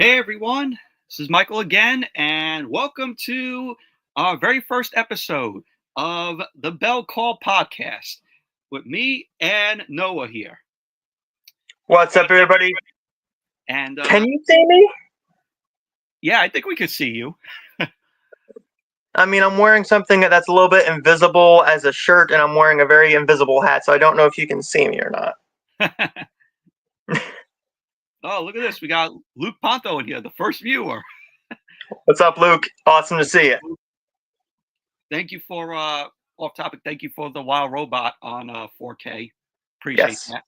Hey everyone, this is Michael again, and welcome to our very first episode of the Bell Call podcast with me and Noah here. What's up, everybody? And Can you see me? yeah, I think we could see you. I mean, I'm wearing something that's a little bit invisible as a shirt, and I'm wearing a very invisible hat, so I don't know if you can see me or not. Oh, look at this. We got Luke Ponto in here, the first viewer. What's up, Luke? Awesome to see you. Thank you for, off topic, thank you for the Wild Robot on 4K. Appreciate that.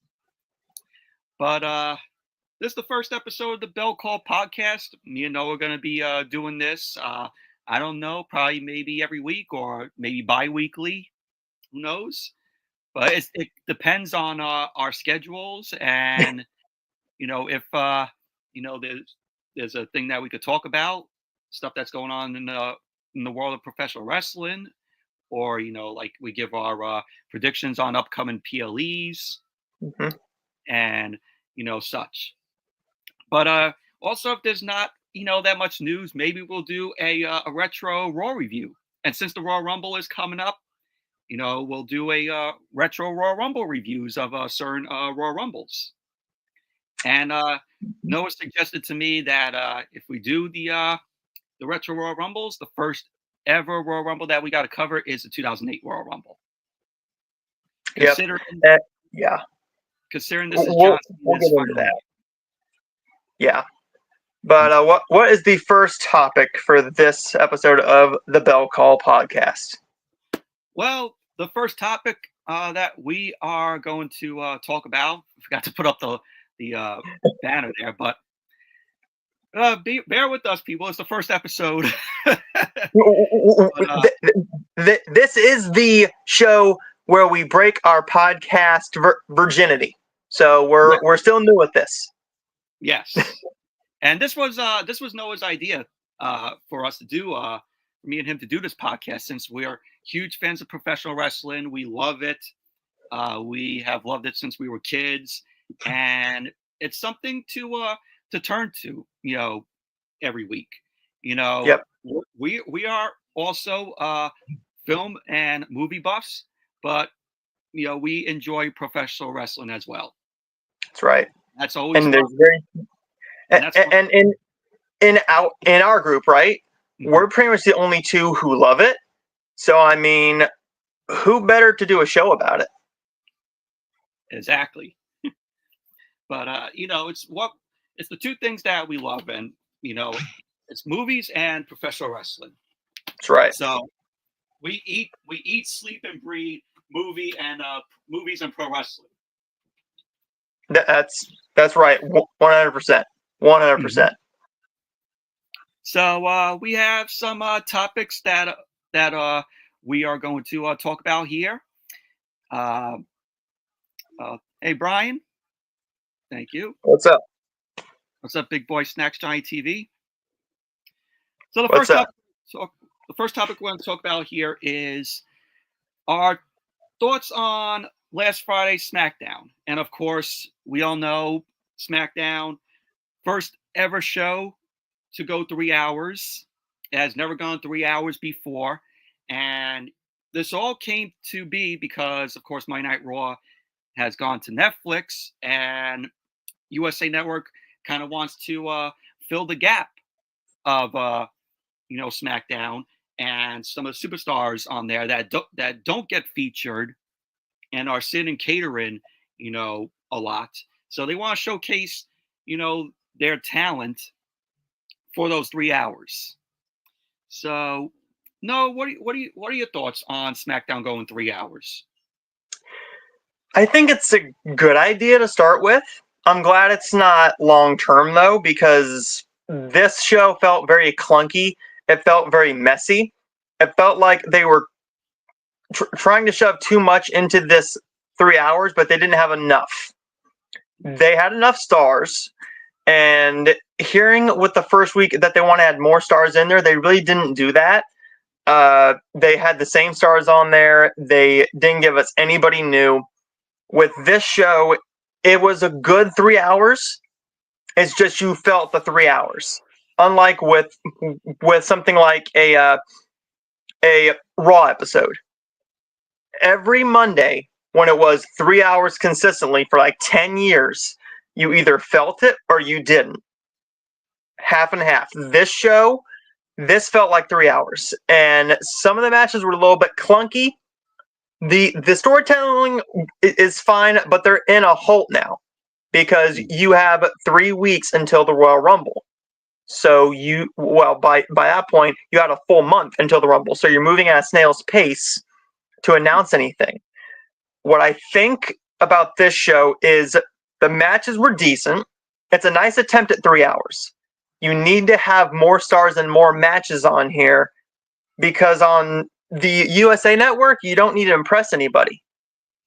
But this is the first episode of the Bell Call podcast. Me and Noah are going to be doing this. I don't know, probably maybe every week or maybe bi-weekly. Who knows? But it depends on our schedules and, if, there's a thing that we could talk about, stuff that's going on in the world of professional wrestling, or, like we give our predictions on upcoming PLEs and, such. But also, if there's not, that much news, maybe we'll do a retro Raw review. And since the Raw Rumble is coming up, we'll do a retro Raw Rumble reviews of certain Raw Rumbles. And Noah suggested to me that if we do the retro Raw Rumbles, the first ever Raw Rumble that we got to cover is the 2008 Raw Rumble. Considering this is John Cena's final that. Yeah. But what is the first topic for this episode of the Bell Call podcast? Well, the first topic that we are going to talk about, I forgot to put up the banner there, but bear with us, people. It's the first episode. This is the show where we break our podcast virginity. So we're still new at this. Yes. And this was Noah's idea for us to do, for me and him to do this podcast, since we are huge fans of professional wrestling. We love it. We have loved it since we were kids, and it's something to turn to, every week. Yep. We are also film and movie buffs, but we enjoy professional wrestling as well. That's right. That's always and in our group, right? Mm-hmm. We're pretty much the only two who love it. So I mean, who better to do a show about it? Exactly. But it's the two things that we love, and it's movies and professional wrestling. That's right. So we eat, sleep, and breathe movies and pro wrestling. That's right. 100%. 100%. So we have some topics that we are going to talk about here. Hey, Brian. Thank you. What's up? What's up, Big Boy Snacks Giant TV? So the first topic we're going to talk about here is our thoughts on last Friday's Smackdown. And of course, we all know Smackdown, first ever show to go 3 hours. It has never gone 3 hours before. And this all came to be because, of course, Monday Night Raw has gone to Netflix, and USA Network kind of wants to fill the gap of SmackDown and some of the superstars on there that don't get featured and are sitting catering a lot. So they want to showcase their talent for those 3 hours. So no, what are your thoughts on SmackDown going 3 hours? I think it's a good idea to start with. I'm glad it's not long term though, because this show felt very clunky. It felt very messy. It felt like they were trying to shove too much into this 3 hours, but they didn't have enough. They had enough stars, and hearing with the first week that they want to add more stars in there, they really didn't do that. They had the same stars on there. They didn't give us anybody new. With this show, it was a good 3 hours. It's just you felt the 3 hours. Unlike with something like a Raw episode. Every Monday, when it was 3 hours consistently for like 10 years, you either felt it or you didn't. Half and half. This felt like 3 hours. And some of the matches were a little bit clunky. The storytelling is fine, but they're in a halt now because you have 3 weeks until the Royal Rumble. So by that point, you had a full month until the Rumble. So you're moving at a snail's pace to announce anything. What I think about this show is the matches were decent. It's a nice attempt at 3 hours. You need to have more stars and more matches on here because on the USA Network, you don't need to impress anybody.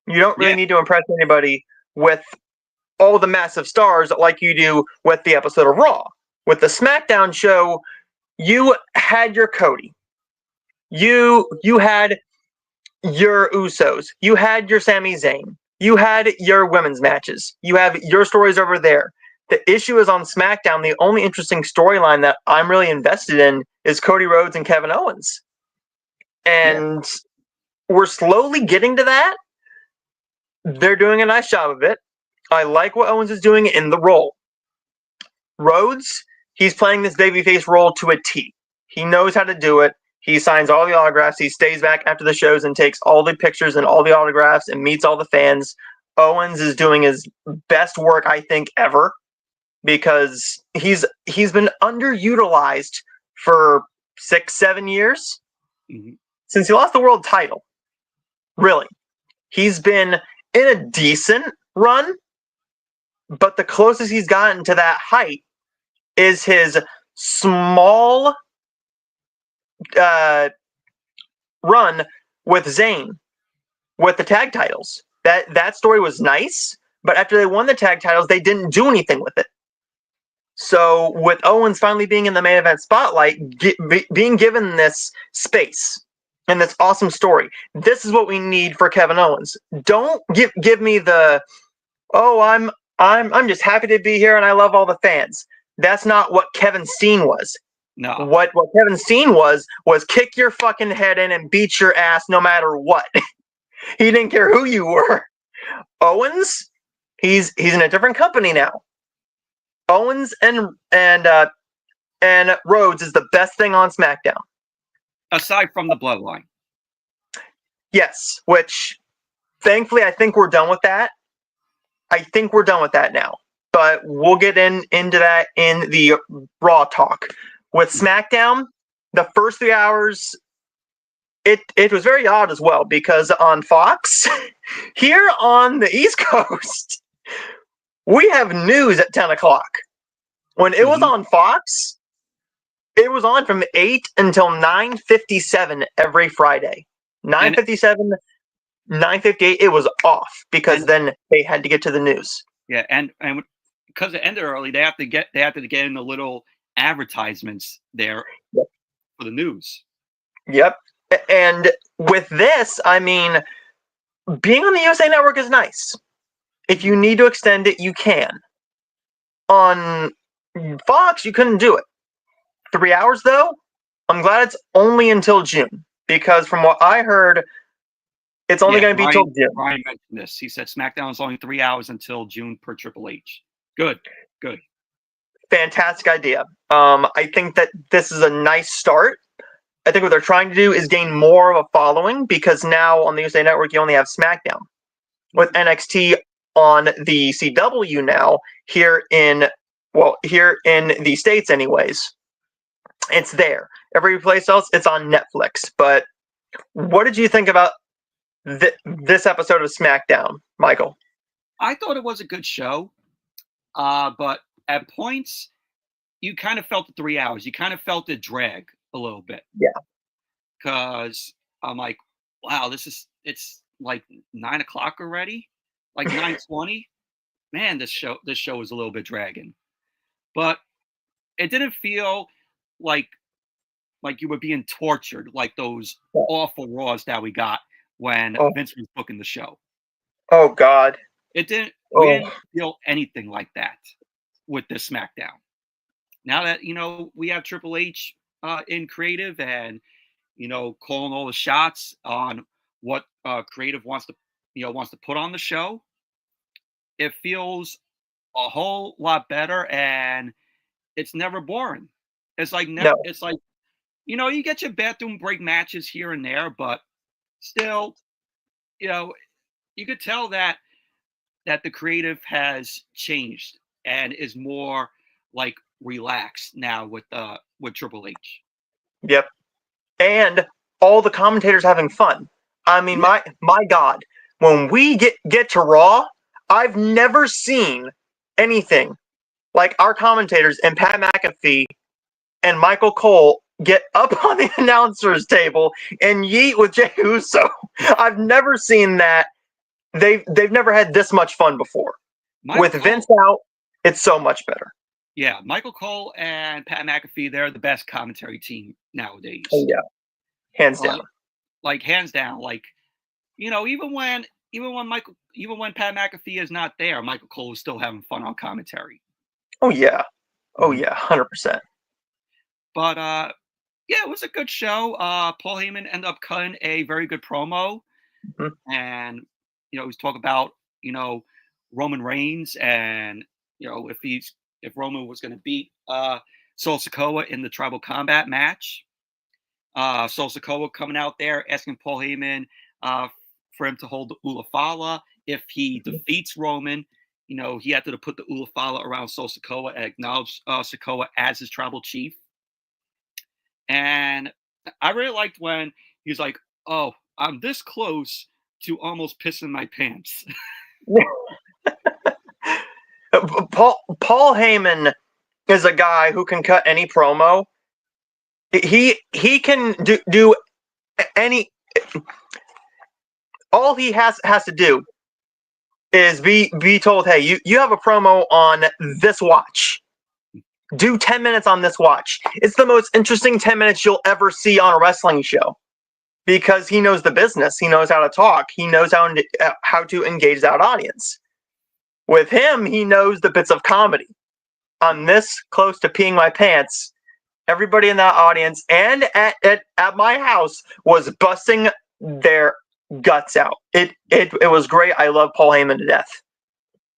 You don't really need to impress anybody with all the massive stars like you do with the episode of Raw. With the SmackDown show, you had your Cody. You had your Usos. You had your Sami Zayn. You had your women's matches. You have your stories over there. The issue is on SmackDown, the only interesting storyline that I'm really invested in is Cody Rhodes and Kevin Owens. And we're slowly getting to that. They're doing a nice job of it. I like what Owens is doing in the role. Rhodes, he's playing this babyface role to a T. He knows how to do it. He signs all the autographs. He stays back after the shows and takes all the pictures and all the autographs and meets all the fans. Owens is doing his best work, I think, ever because he's been underutilized for 6-7 years since he lost the world title. Really. He's been in a decent run, but the closest he's gotten to that height is his small run with Zayn with the tag titles. That story was nice, but after they won the tag titles, they didn't do anything with it. So with Owens finally being in the main event spotlight, being given this space and this awesome story, this is what we need for Kevin Owens. Don't give me the, oh, I'm just happy to be here and I love all the fans. That's not what Kevin Steen was. No. What Kevin Steen was kick your fucking head in and beat your ass no matter what. He didn't care who you were. Owens, he's in a different company now. Owens and Rhodes is the best thing on SmackDown. Aside from the Bloodline. Yes, which thankfully I think we're done with that. I think we're done with that now. But we'll get into that in the Raw talk. With SmackDown, the first 3 hours, it was very odd as well because on Fox, here on the East Coast, we have news at 10 o'clock. When it was on Fox, it was on from 8 until 9:57 every Friday. 9:57, 9:58, it was off because then they had to get to the news. Yeah, and because it ended early, they have to get in the little advertisements there for the news. Yep. And with this, I mean, being on the USA Network is nice. If you need to extend it, you can. On Fox, you couldn't do it. 3 hours, though, I'm glad it's only until June. Because from what I heard, it's only going to be till June. Ryan mentioned this. He said SmackDown is only 3 hours until June per Triple H. Good. Fantastic idea. I think that this is a nice start. I think what they're trying to do is gain more of a following because now on the USA Network, you only have SmackDown. With NXT on the CW now, here in the States anyways, it's there. Every place else, it's on Netflix. But what did you think about this episode of SmackDown, Michael? I thought it was a good show, but at points, you kind of felt the 3 hours. You kind of felt it drag a little bit. Yeah. Because I'm like, wow, it's like 9 o'clock already, like 9:20. Man, this show is a little bit dragging, but it didn't feel like you were being tortured like those awful Raws that we got when Vince was booking the show. Oh God. We didn't feel anything like that. with this SmackDown. Now that we have Triple H in creative and calling all the shots on what creative wants to put on the show, it feels a whole lot better, and it's never boring. It's like It's like you get your bathroom break matches here and there, but still, you could tell that the creative has changed and is more like relaxed now with Triple H. Yep. And all the commentators having fun. I mean, my God, when we get to Raw, I've never seen anything like our commentators and Pat McAfee and Michael Cole get up on the announcers table and yeet with Jey Uso. I've never seen that. They've never had this much fun before. With Vince out, it's so much better. Yeah, Michael Cole and Pat McAfee, they're the best commentary team nowadays. Oh yeah, hands down. Like hands down. Like even when Pat McAfee is not there, Michael Cole is still having fun on commentary. Oh yeah, 100%. But yeah, it was a good show. Paul Heyman ended up cutting a very good promo, and he was talking about Roman Reigns and if Roman was going to beat Sol Sikoa in the Tribal Combat match. Sol Sikoa coming out there asking Paul Heyman for him to hold the Ulafala. If he defeats Roman, he had to put the Ulafala around Sol Sikoa and acknowledge Sikoa as his tribal chief. And I really liked when he was like, "Oh, I'm this close to almost pissing my pants." Paul Heyman is a guy who can cut any promo. He can do any. All he has to do is be told, "Hey, you have a promo on this watch. Do 10 minutes on this watch." It's the most interesting 10 minutes you'll ever see on a wrestling show because he knows the business. He knows how to talk. He knows how to engage that audience. With him, he knows the bits of comedy. I'm this close to peeing my pants. Everybody in that audience and at my house was busting their guts out. It was great. I love Paul Heyman to death.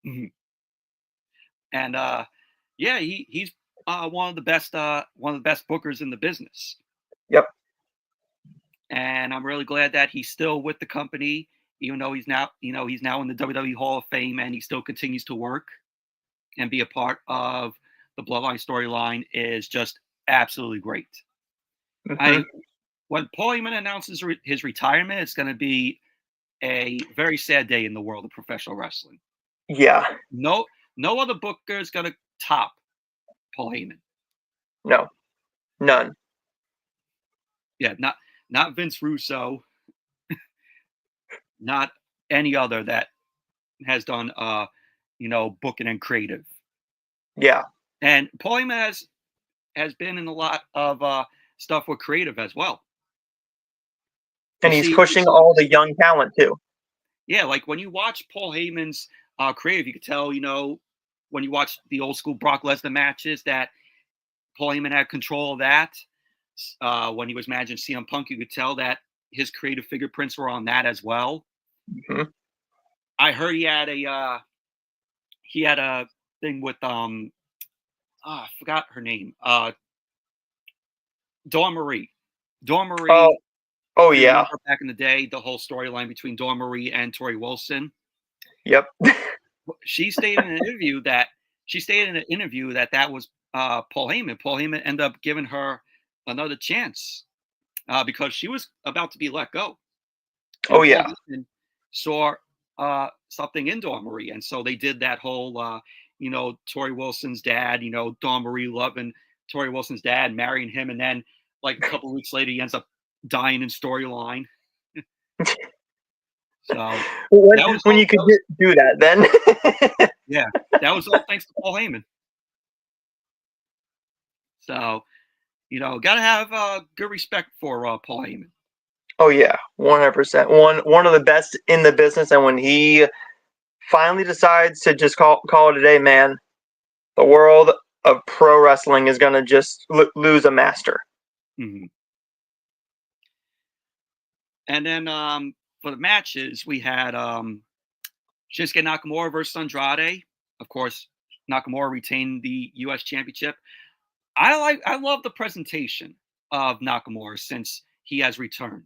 Mm-hmm. And yeah, he's one of the best bookers in the business. Yep. And I'm really glad that he's still with the company, even though he's now in the WWE Hall of Fame, and he still continues to work and be a part of the Bloodline storyline is just absolutely great. When Paul Heyman announces his retirement, it's going to be a very sad day in the world of professional wrestling. Yeah. No other booker is going to top Paul Heyman. No, none. Yeah, not Vince Russo, not any other that has done booking and creative. Yeah. And Paul Heyman has been in a lot of stuff with creative as well. And he's pushing all the young talent too. Yeah, like when you watch Paul Heyman's creative, you could tell, when you watch the old school Brock Lesnar matches that Paul Heyman had control of that. When he was managing CM Punk, you could tell that his creative fingerprints were on that as well. Mm-hmm. I heard he had a thing with I forgot her name. Dawn Marie. Oh yeah. Back in the day, the whole storyline between Dawn Marie and Tori Wilson. Yep. She stated in an interview that that was Paul Heyman. Paul Heyman ended up giving her another chance because she was about to be let go. And oh yeah. Paul Heyman saw something in Dawn Marie, and so they did that whole Tori Wilson's dad, Dawn Marie loving Tori Wilson's dad, marrying him, and then like a couple of weeks later he ends up dying in storyline. So when you could do that then. Yeah, that was all thanks to Paul Heyman. So, gotta have good respect for Paul Heyman. Oh yeah, 100%. One of the best in the business, and when he finally decides to just call it a day, man, The world of pro wrestling is going to just lose a master. Mm-hmm. And then for the matches, we had Shinsuke Nakamura versus Andrade. Of course, Nakamura retained the U.S. Championship. I love the presentation of Nakamura since he has returned.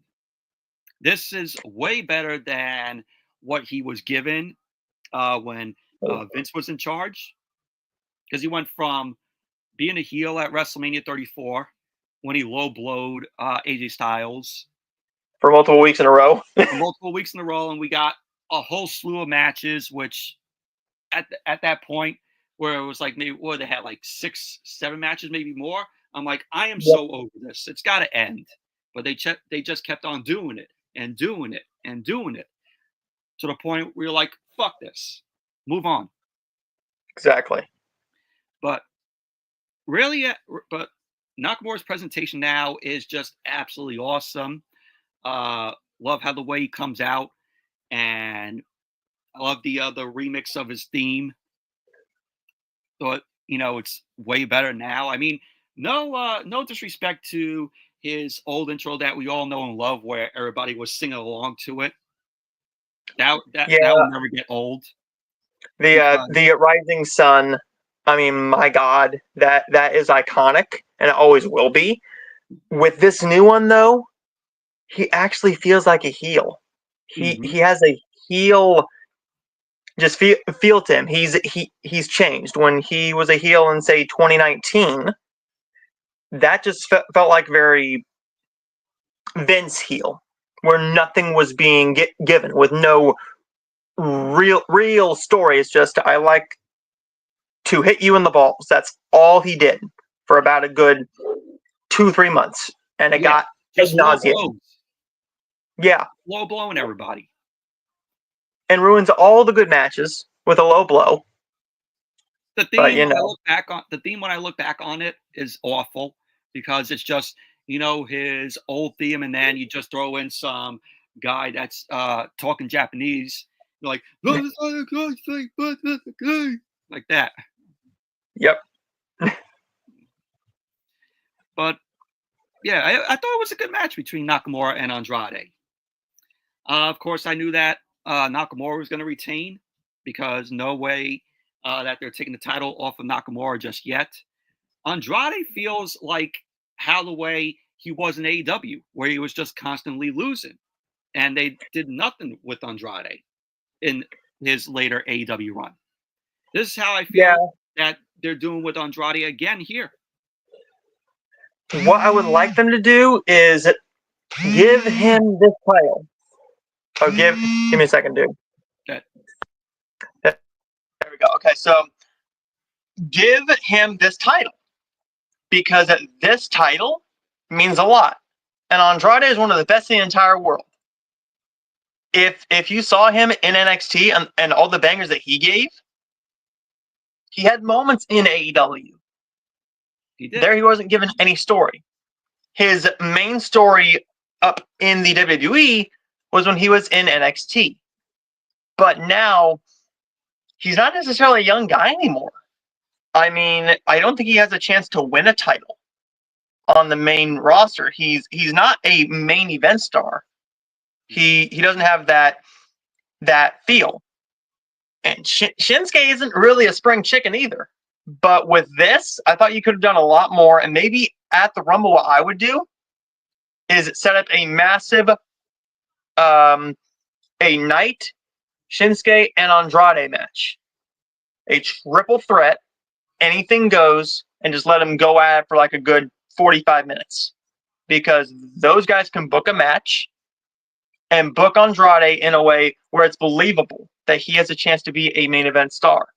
This is way better than what he was given when Vince was in charge, because he went from being a heel at WrestleMania 34 when he low blowed AJ Styles for multiple weeks in a row. And we got a whole slew of matches, which at that point, where it was like maybe they had like 6, 7 matches, maybe more. I'm like, I am so over this. It's got to end. But they just kept on doing it and doing it and doing it to the point where you're like, fuck this, move on. Exactly. But really, but Nakamura's presentation now is just absolutely awesome. Love how the way he comes out, and I love the remix of his theme. So it's way better now. I mean, no disrespect to his old intro that we all know and love, where everybody was singing along to it. That will never get old. The Rising Sun. I mean, my God, that is iconic, and it always will be. With this new one, though, he actually feels like a heel. He has a heel. Just feel to him. He's changed. When he was a heel in, say, 2019, that just felt like very Vince heel, where nothing was being given, with no real story. It's just, I like to hit you in the balls. That's all he did for about a good 2-3 months, and it got just nauseating. Yeah, low blowing everybody, and ruins all the good matches with a low blow. The theme, when I look back on it, is awful, because it's just his old theme, and then you just throw in some guy that's talking Japanese, like like that. Yep. But yeah, I thought it was a good match between Nakamura and Andrade. Of course, I knew that Nakamura was going to retain, because no way that they're taking the title off of Nakamura just yet. Andrade feels like how the way he was in AEW, where he was just constantly losing, and they did nothing with Andrade in his later AEW run. This is how I feel that they're doing with Andrade again here. What I would like them to do is give him this title. Oh, give me a second, dude. Okay. There we go. Okay, so give him this title, because this title means a lot, and Andrade is one of the best in the entire world. If you saw him in NXT and all the bangers that he gave, he had moments in AEW. He did. There he wasn't given any story. His main story up in the WWE was when he was in NXT. But now, he's not necessarily a young guy anymore. I mean, I don't think he has a chance to win a title on the main roster. He's not a main event star. He doesn't have that feel. And Shinsuke isn't really a spring chicken either. But with this, I thought you could have done a lot more. And maybe at the Rumble, what I would do is set up a massive a night Shinsuke and Andrade match. A triple threat, anything goes, and just let them go at it for like a good 45 minutes. Because those guys can book a match and book Andrade in a way where it's believable that he has a chance to be a main event star.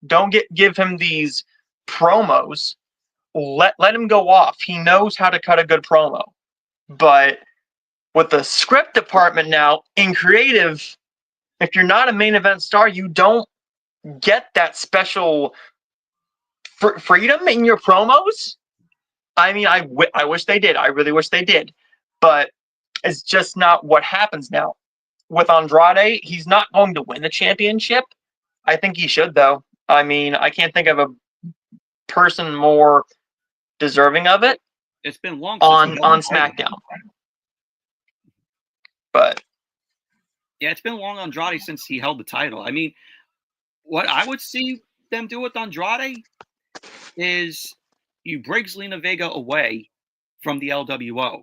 Don't give him these promos. Let him go off. He knows how to cut a good promo. But with the script department now, in creative, if you're not a main event star, you don't get that special freedom in your promos. I mean, I wish they did. I really wish they did. But it's just not what happens now. With Andrade, he's not going to win the championship. I think he should, though. I mean, I can't think of a person more deserving of it It's been long on since he held the title. SmackDown. But yeah, it's been long Andrade since he held the title. I mean, what I would see them do with Andrade is you break Zelina Vega away from the LWO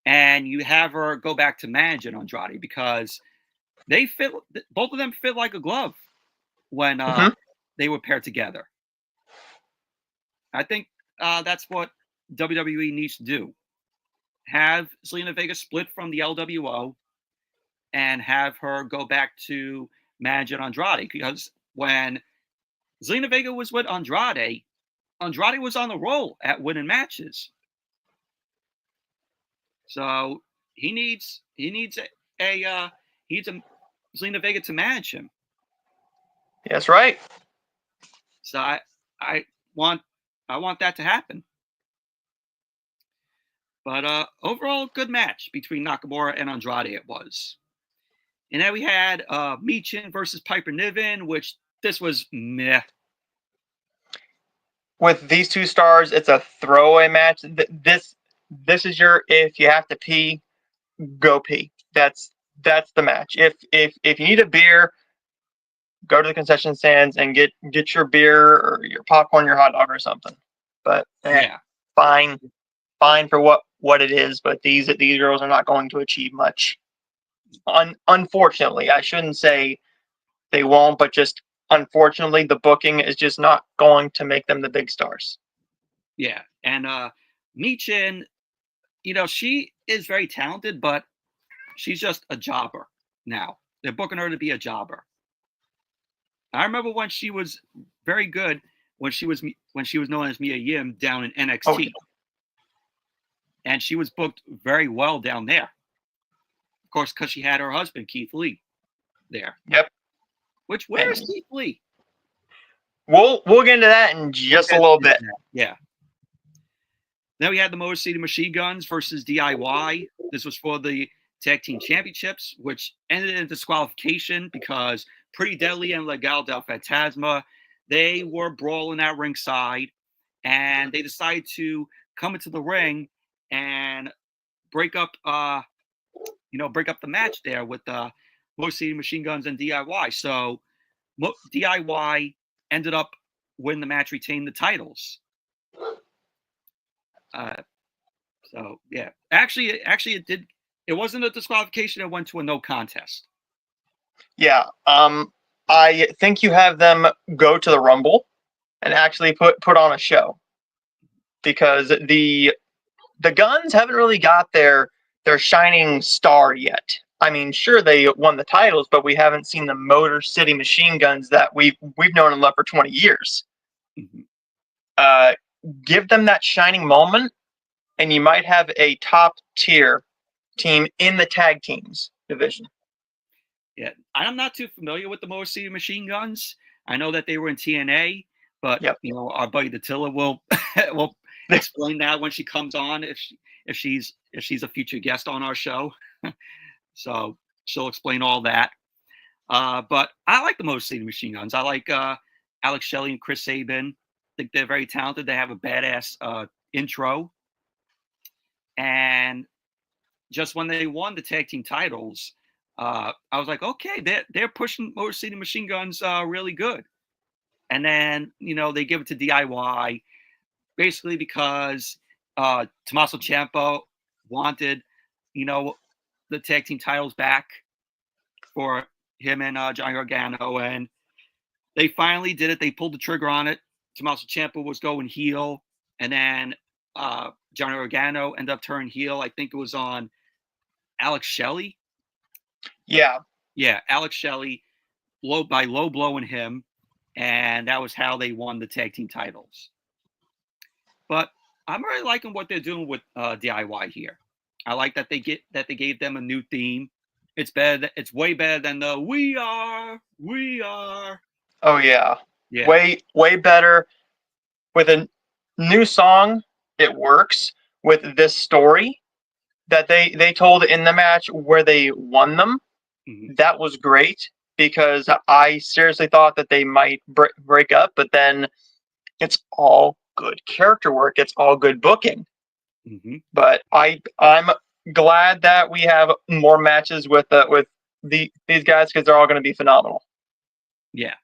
and you have her go back to managing Andrade because they fit, both of them fit like a glove when they were paired together. I think that's what WWE needs to do. Have Zelina Vega split from the LWO and have her go back to managing Andrade. Because when Zelina Vega was with Andrade, Andrade was on the roll at winning matches. So he needs a Zelina Vega to manage him. That's right. So I want that to happen. But overall, good match between Nakamura and Andrade it was. And then we had Michin versus Piper Niven, which this was meh. With these two stars, it's a throwaway match. This is your, if you have to pee, go pee. That's the match. If you need a beer, go to the concession stands and get your beer or your popcorn, your hot dog or something. But yeah, fine for what it is. But these girls are not going to achieve much. Unfortunately, I shouldn't say they won't, but just unfortunately, the booking is just not going to make them the big stars. Yeah, and Michin, she is very talented, but she's just a jobber now. They're booking her to be a jobber. I remember when she was very good when she was known as Mia Yim down in NXT. Oh, yeah. And she was booked very well down there. Of course, because she had her husband, Keith Lee, there. Yep. Where's Keith Lee? We'll get into that in just a little bit. Yeah. Then we had the Motor City Machine Guns versus DIY. This was for the Tag Team Championships, which ended in disqualification because Pretty Deadly and Legado del Fantasma, they were brawling at ringside, and they decided to come into the ring and break up the match there with Motor City Machine Guns and DIY. So DIY ended up winning the match, retaining the titles. So yeah, actually it did. It wasn't a disqualification. It went to a no contest. Yeah. I think you have them go to the Rumble and actually put on a show, because the Guns haven't really got their shining star yet. I mean, sure, they won the titles, but we haven't seen the Motor City Machine Guns that we've known and loved for 20 years. Mm-hmm. Give them that shining moment, and you might have a top tier team in the tag teams division. Yeah, I'm not too familiar with the Motor City Machine Guns. I know that they were in TNA, but our buddy Datilla will explain that when she comes on, if she's a future guest on our show. So she'll explain all that. But I like the Motor City Machine Guns. I like Alex Shelley and Chris Sabin. I think they're very talented. They have a badass intro. And just when they won the tag team titles, I was like, okay, they're pushing Motor City Machine Guns really good. And then, they give it to DIY basically because Tommaso Ciampa wanted, the tag team titles back for him and Johnny Gargano. And they finally did it. They pulled the trigger on it. Tommaso Ciampa was going heel. And then Johnny Gargano ended up turning heel. I think it was on Alex Shelley. Yeah, Alex Shelley low blowing him, and that was how they won the tag team titles. But I'm really liking what they're doing with DIY here. I like that they gave them a new theme. It's better. It's way better than the "We Are." Oh yeah. Way better. With a new song, it works. With this story that they told in the match where they won them, that was great, because I seriously thought that they might break up, but then It's all good character work. It's all good booking. Mm-hmm. But I'm glad that we have more matches with these guys because they're all going to be phenomenal. Yeah.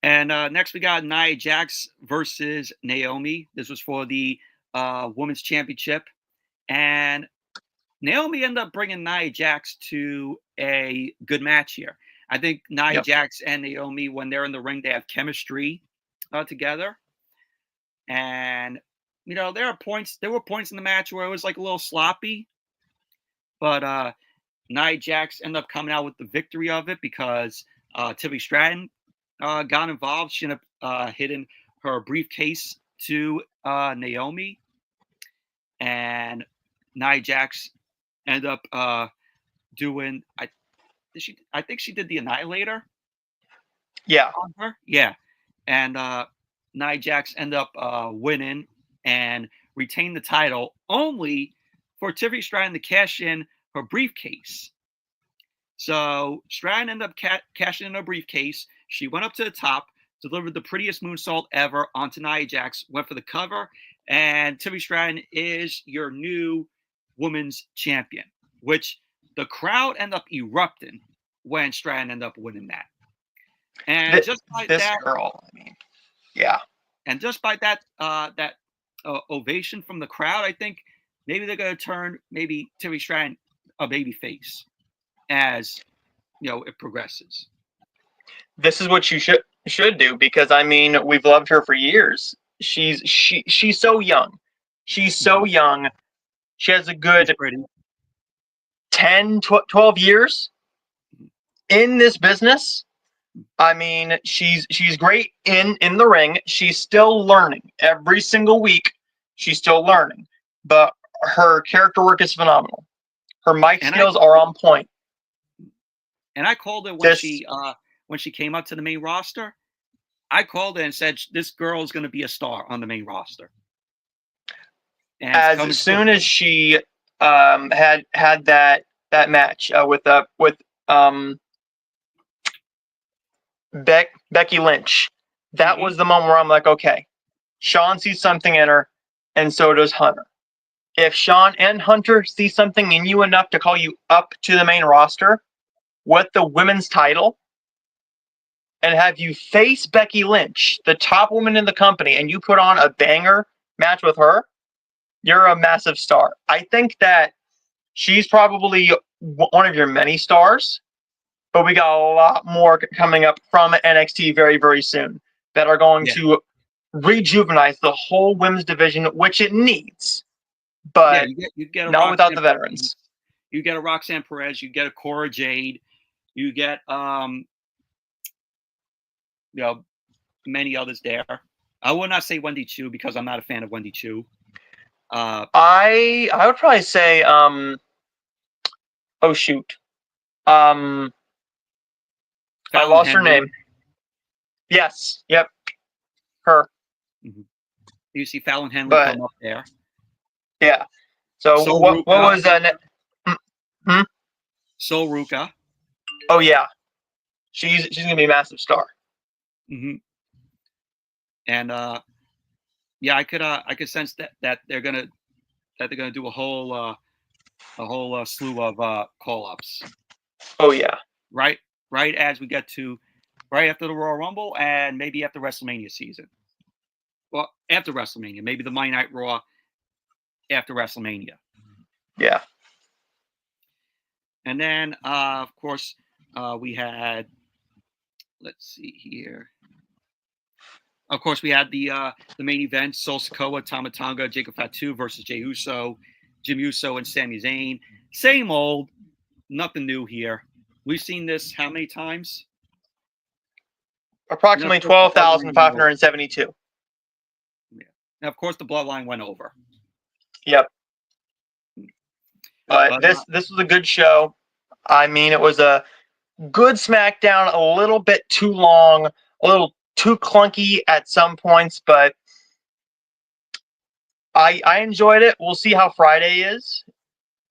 And next we got Nia Jax versus Naomi. This was for the Women's Championship. And Naomi ended up bringing Nia Jax to a good match here. I think Nia Jax and Naomi, when they're in the ring, they have chemistry together. And, you know, there were points in the match where it was like a little sloppy. But Nia Jax ended up coming out with the victory of it because Tiffany Stratton got involved. She ended up hitting her briefcase to Naomi. And Nia Jax ended up doing I think she did the Annihilator. Yeah. On her. Yeah. And Nia Jax ended up winning and retain the title, only for Tiffany Stratton to cash in her briefcase. So Stratton ended up cashing in her briefcase. She went up to the top, delivered the prettiest moonsault ever onto Nia Jax, went for the cover, and Tiffany Stratton is your new women's champion, which the crowd ended up erupting when Stratton ended up winning that. And just by that girl, I mean, yeah. And just by that ovation from the crowd, I think maybe they're going to turn maybe Tiffany Stratton a baby face as it progresses. This is what you should do, because I mean, we've loved her for years. She's so young. She's so young. She has a good 10, 12 years in this business. I mean, she's great in the ring. She's still learning every single week. She's still learning, but her character work is phenomenal. Her mic skills are on point. And I called it when she came up to the main roster. I called it and said this girl is going to be a star on the main roster. And as soon as she had that match with Becky Lynch, that was the moment where I'm like, okay, Sean sees something in her, and so does Hunter. If Sean and Hunter see something in you enough to call you up to the main roster with the women's title and have you face Becky Lynch, the top woman in the company, and you put on a banger match with her, you're a massive star. I think that she's probably one of your many stars, but we got a lot more coming up from NXT very, very soon that are going to rejuvenate the whole women's division, which it needs. But you get not without the veterans. You get a Roxanne Perez, you get a Cora Jade, you get many others there. I will not say Wendy Chu because I'm not a fan of Wendy Chu. I would probably say oh shoot. I lost her name. Yes. Yep. Her. Mm-hmm. You see Fallon Henley come up there. Yeah. So what was that? Sol Ruka. Oh yeah. She's gonna be a massive star. Mm-hmm. And I could sense that they're gonna do a whole slew of call-ups. Oh yeah. Right as we get to right after the Royal Rumble and maybe after WrestleMania season. Well, after WrestleMania, maybe the Monday Night Raw after WrestleMania. Yeah. And then of course we had, let's see here. Of course, we had the main event: Sol Sikoa, Tama Tonga, Jacob Fatu versus Jey Uso, Jim Uso, and Sami Zayn. Same old, nothing new here. We've seen this how many times? Approximately 12,572. Yeah. Now, of course, the Bloodline went over. Yep. But this was a good show. I mean, it was a good SmackDown, a little bit too long, a little too clunky at some points, but I enjoyed it. We'll see how Friday is.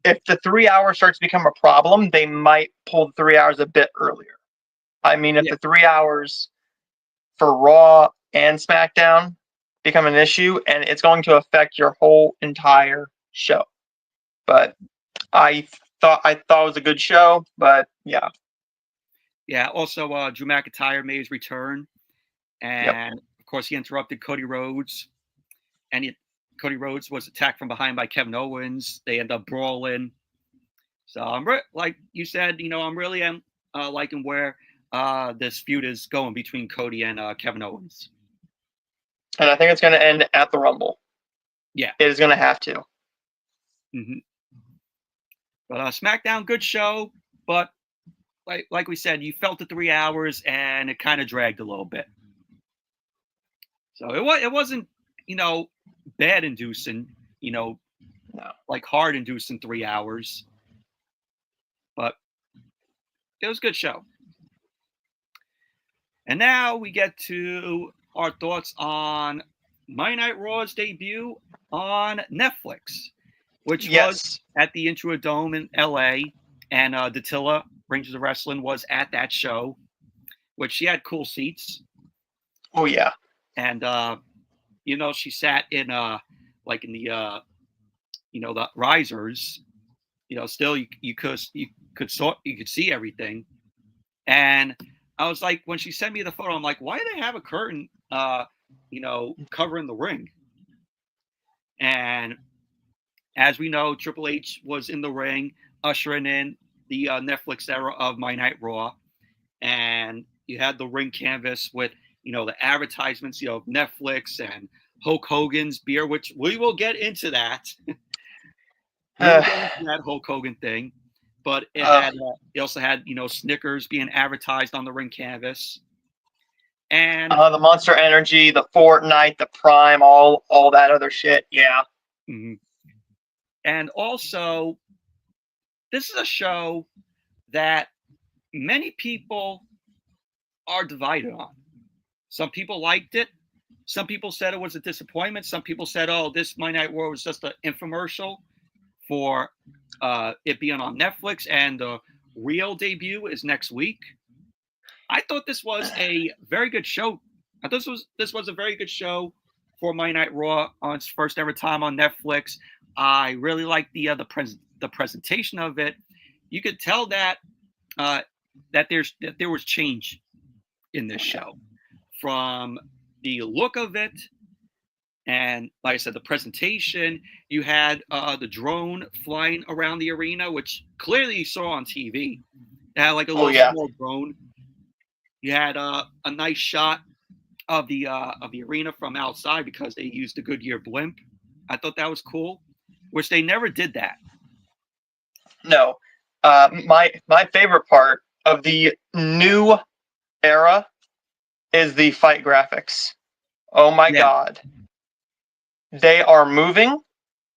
If the 3 hours starts to become a problem, they might pull the 3 hours a bit earlier. I mean, if the 3 hours for Raw and SmackDown become an issue, and it's going to affect your whole entire show. But I thought it was a good show, but yeah. Yeah. Also, Drew McIntyre made his return, and of course he interrupted Cody Rhodes, and Cody Rhodes was attacked from behind by Kevin Owens. They end up brawling. So like you said, I'm really liking where this feud is going between Cody and Kevin Owens. And I think it's going to end at the Rumble. Yeah. It is going to have to. Mm-hmm. But SmackDown, good show, but like we said, you felt the 3 hours and it kind of dragged a little bit. So it wasn't, bad inducing, no, like hard inducing 3 hours. But it was a good show. And now we get to our thoughts on Monday Night Raw's debut on Netflix, which was at the Introdome in LA. And Dattila, Rangers of Wrestling, was at that show, which she had cool seats. Oh, yeah. And, she sat in, like in the, the risers. Still you could see everything. And I was like, when she sent me the photo, I'm like, why do they have a curtain, covering the ring? And as we know, Triple H was in the ring, ushering in the Netflix era of Monday Night Raw. And you had the ring canvas with, the advertisements, of Netflix and Hulk Hogan's beer, which we will get into that. That Hulk Hogan thing. But it also had, Snickers being advertised on the ring canvas. And the Monster Energy, the Fortnite, the Prime, all that other shit. Yeah. Mm-hmm. And also, this is a show that many people are divided on. Some people liked it. Some people said it was a disappointment. Some people said, oh, this Monday Night Raw was just an infomercial for it being on Netflix, and the real debut is next week. I thought this was a very good show. I thought this was a very good show for Monday Night Raw on its first ever time on Netflix. I really liked the presentation of it. You could tell that there was change in this show, from the look of it, and like I said, the presentation. You had the drone flying around the arena, which clearly you saw on TV. It had like a little small drone. You had a nice shot of the arena from outside because they used the Goodyear blimp. I thought that was cool, which they never did that. No, my favorite part of the new era is the fight graphics. Oh my God. They are moving.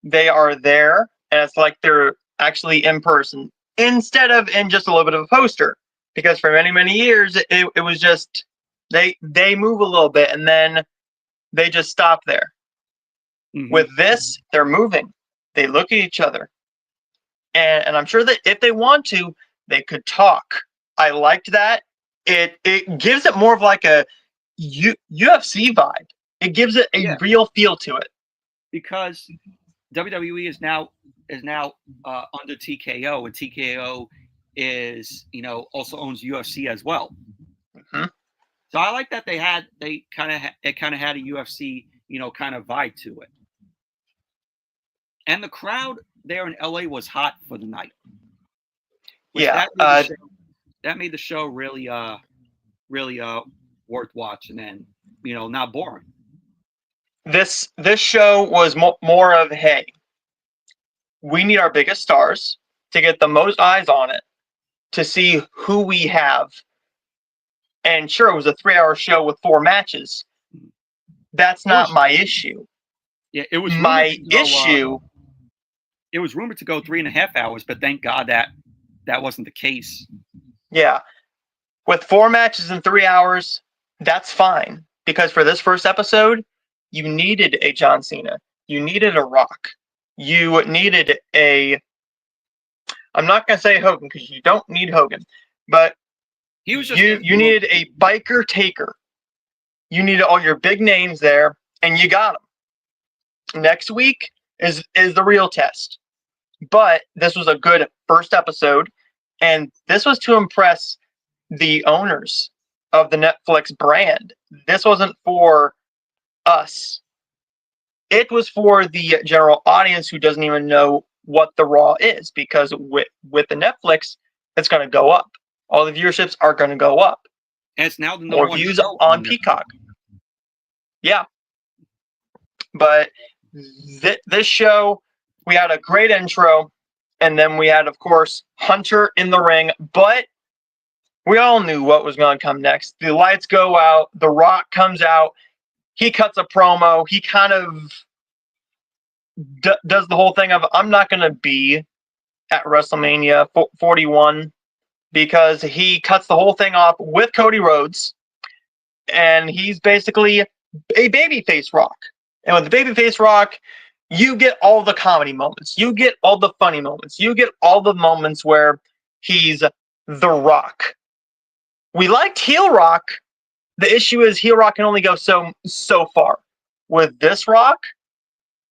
They are there. And it's like they're actually in person instead of in just a little bit of a poster. Because for many, many years, it was just, they move a little bit and then they just stop there. Mm-hmm. With this, they're moving. They look at each other. And I'm sure that if they want to, they could talk. I liked that. It gives it more of like a UFC vibe. It gives it a real feel to it. Because WWE is now under TKO, and TKO is also owns UFC as well. Mm-hmm. So I like that it kind of had a UFC kind of vibe to it. And the crowd there in LA was hot for the night. That made the show really worth watching and not boring. This show was more of, hey, we need our biggest stars to get the most eyes on it, to see who we have. And sure, it was a 3-hour show with 4 matches. That's not my issue. Yeah, it was my issue. It was rumored to go 3.5 hours, but thank God that wasn't the case. Yeah. With 4 matches in 3 hours, that's fine. Because for this first episode, you needed a John Cena. You needed a Rock. You needed I'm not going to say Hogan because you don't need Hogan. But he was just you needed a biker Taker. You needed all your big names there, and you got them. Next week is the real test. But this was a good first episode, and this was to impress the owners of the Netflix brand. This wasn't for us. It was for the general audience who doesn't even know what the Raw is, because with the Netflix, it's going to go up. All the viewerships are going to go up. And it's now the more views on Peacock. Yeah. But this show, we had a great intro, and then we had, of course, Hunter in the ring, but we all knew what was going to come next. The lights go out, The Rock comes out, he cuts a promo, he kind of does the whole thing of, I'm not going to be at WrestleMania 41, because he cuts the whole thing off with Cody Rhodes, and he's basically a babyface Rock. And with the babyface Rock, you get all the comedy moments, you get all the funny moments, you get all the moments where he's The Rock. We liked heel Rock. The issue is heel Rock can only go so far. With this Rock,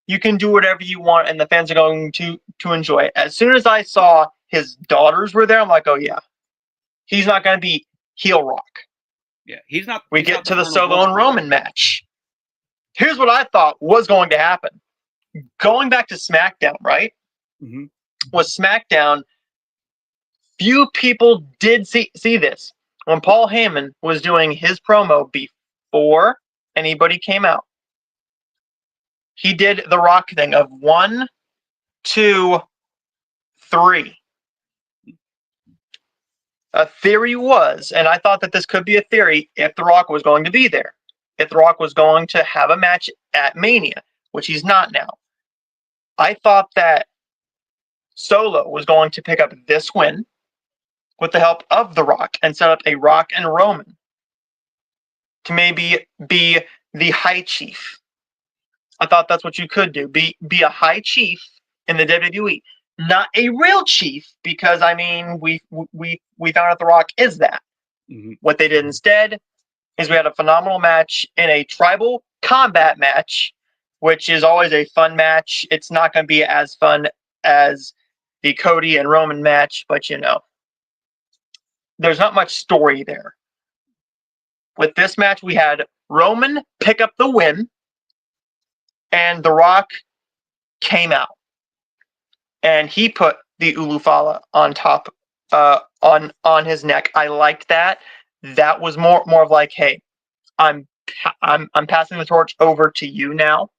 you can do whatever you want, and the fans are going to enjoy it. As soon as I saw his daughters were there, I'm like, oh yeah, he's not going to be heel Rock. Yeah, he's not. We get to the Solo and Roman match. Here's what I thought was going to happen. Going back to Smackdown, right? Mm-hmm. With Smackdown, few people did see this. When Paul Heyman was doing his promo before anybody came out, he did the Rock thing of 1, 2, 3. A theory was, and I thought that this could be a theory, if The Rock was going to be there. If The Rock was going to have a match at Mania, which he's not now. I thought that Solo was going to pick up this win with the help of The Rock and set up a Rock and Roman to maybe be the High Chief. I thought that's what you could do. Be a High Chief in the WWE. Not a real chief, because I mean we found out The Rock is that. Mm-hmm. What they did instead is we had a phenomenal match in a tribal combat match, which is always a fun match. It's not going to be as fun as the Cody and Roman match, but you know, there's not much story there. With this match, we had Roman pick up the win, and The Rock came out, and he put the Ulufala on top, on his neck. I liked that. That was more of like, hey, I'm passing the torch over to you now.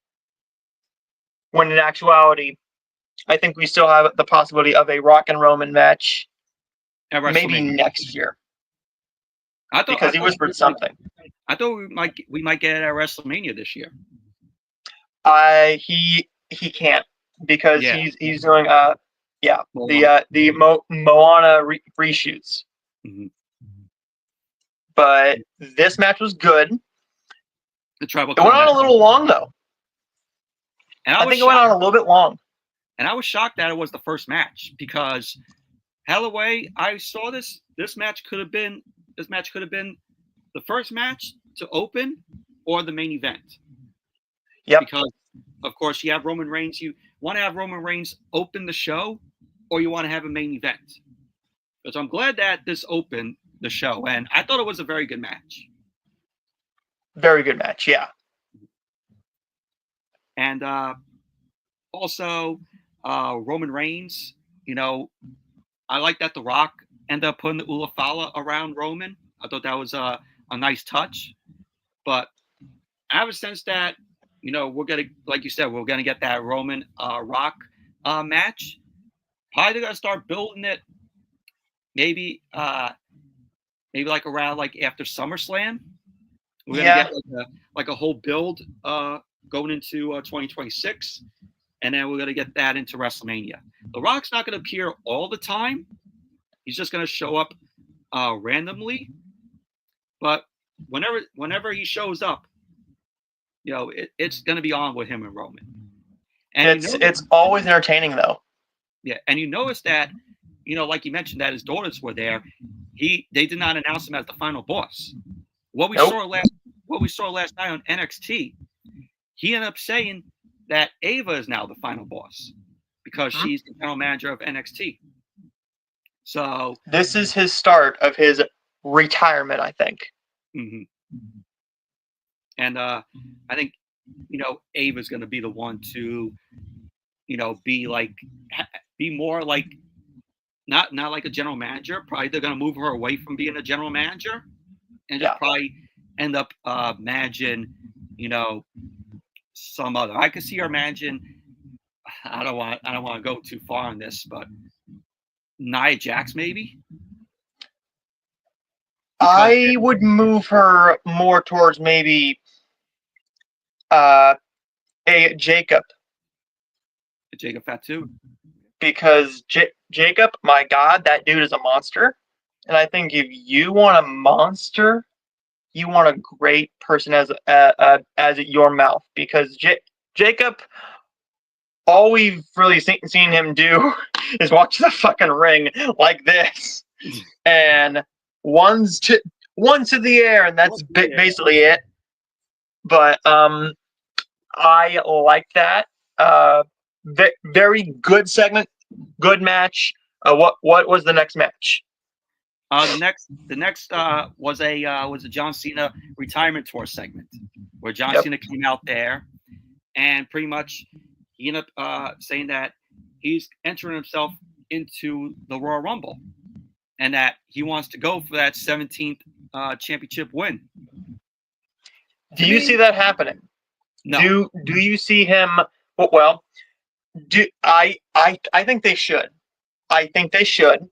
When in actuality, I think we still have the possibility of a Rock and Roman match, maybe next year. Because he whispered something. I thought we might get it at WrestleMania this year. He can't, because he's doing the Moana reshoots. Mm-hmm. But this match was good. The tribal. It went on a little long though. And I think it went on a little bit long. And I was shocked that it was the first match, because Holloway, I saw this match could have been the first match to open or the main event. Yep. Because of course you have Roman Reigns. You want to have Roman Reigns open the show, or you want to have a main event. So I'm glad that this opened the show, and I thought it was a very good match. Very good match, yeah. And also Roman Reigns, you know, I like that The Rock ended up putting the Ulufala around Roman. I thought that was a nice touch. But I have a sense that, you know, we're going to, like you said, we're going to get that Roman Rock match. Probably going to start building it maybe like around like after SummerSlam. We're going to get like a whole build going into 2026. And then we're going to get that into WrestleMania. The Rock's not going to appear all the time. He's just going to show up randomly. But whenever he shows up, you know, it's going to be on with him and Roman. And it's always entertaining, though. Yeah, and you notice that, you know, like you mentioned, that his daughters were there. They did not announce him as the final boss. What we what we saw last night on NXT, he ended up saying that Ava is now the final boss because she's the general manager of NXT. So this is his start of his retirement, I think. Mm-hmm. And I think, Ava's going to be the one to, be more like, not like a general manager. Probably they're going to move her away from being a general manager and just probably end up managing, some other. I could see her managing. I don't want to go too far on this, but Nia Jax maybe. I would move her more towards maybe a Jacob. Jacob Fatu. Because Jacob, my God, that dude is a monster. And I think if you want a monster, you want a great person as your mouth. Because Jacob, all we've really seen him do is walk to the fucking ring like this, and one's to the air, and that's basically it. But I like that. Very good segment, good match. What was the next match? The next was a John Cena retirement tour segment where John Cena came out there and pretty much he ended up saying that he's entering himself into the Royal Rumble and that he wants to go for that 17th championship win. Do you see that happening? No. Do you see him? Well, I think they should. I think they should.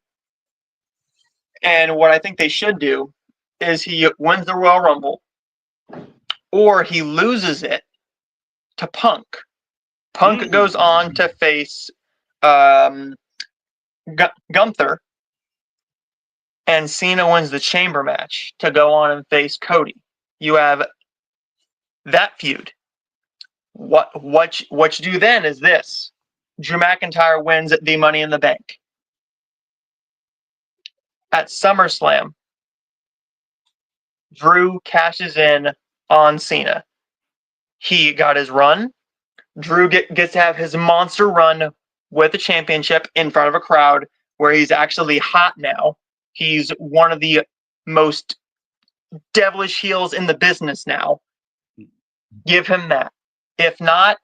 And what I think they should do is he wins the Royal Rumble, or he loses it to Punk. Punk goes on to face Gunther, and Cena wins the Chamber match to go on and face Cody. You have that feud. What you do then is this: Drew McIntyre wins the Money in the Bank. At SummerSlam, Drew cashes in on Cena. He got his run. Drew gets to have his monster run with the championship in front of a crowd where he's actually hot now. He's one of the most devilish heels in the business now. Give him that. If not,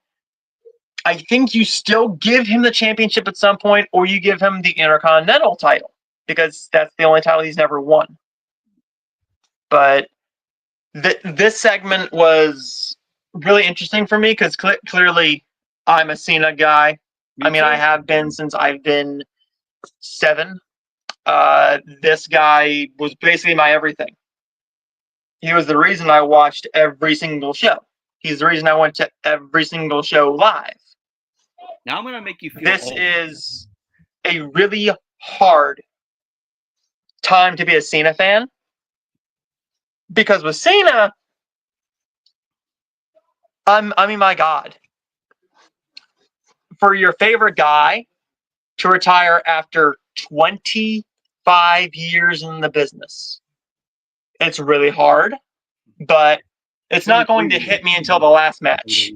I think you still give him the championship at some point, or you give him the Intercontinental title, because that's the only title he's never won. But this segment was really interesting for me because clearly I'm a Cena guy. I mean, I have been since I've been 7. This guy was basically my everything. He was the reason I watched every single show. He's the reason I went to every single show live. Now I'm going to make you feel This old. is a really hard time to be a Cena fan. Because with Cena, I mean, my God. For your favorite guy to retire after 25 years in the business, it's really hard, but it's not going to hit me until the last match.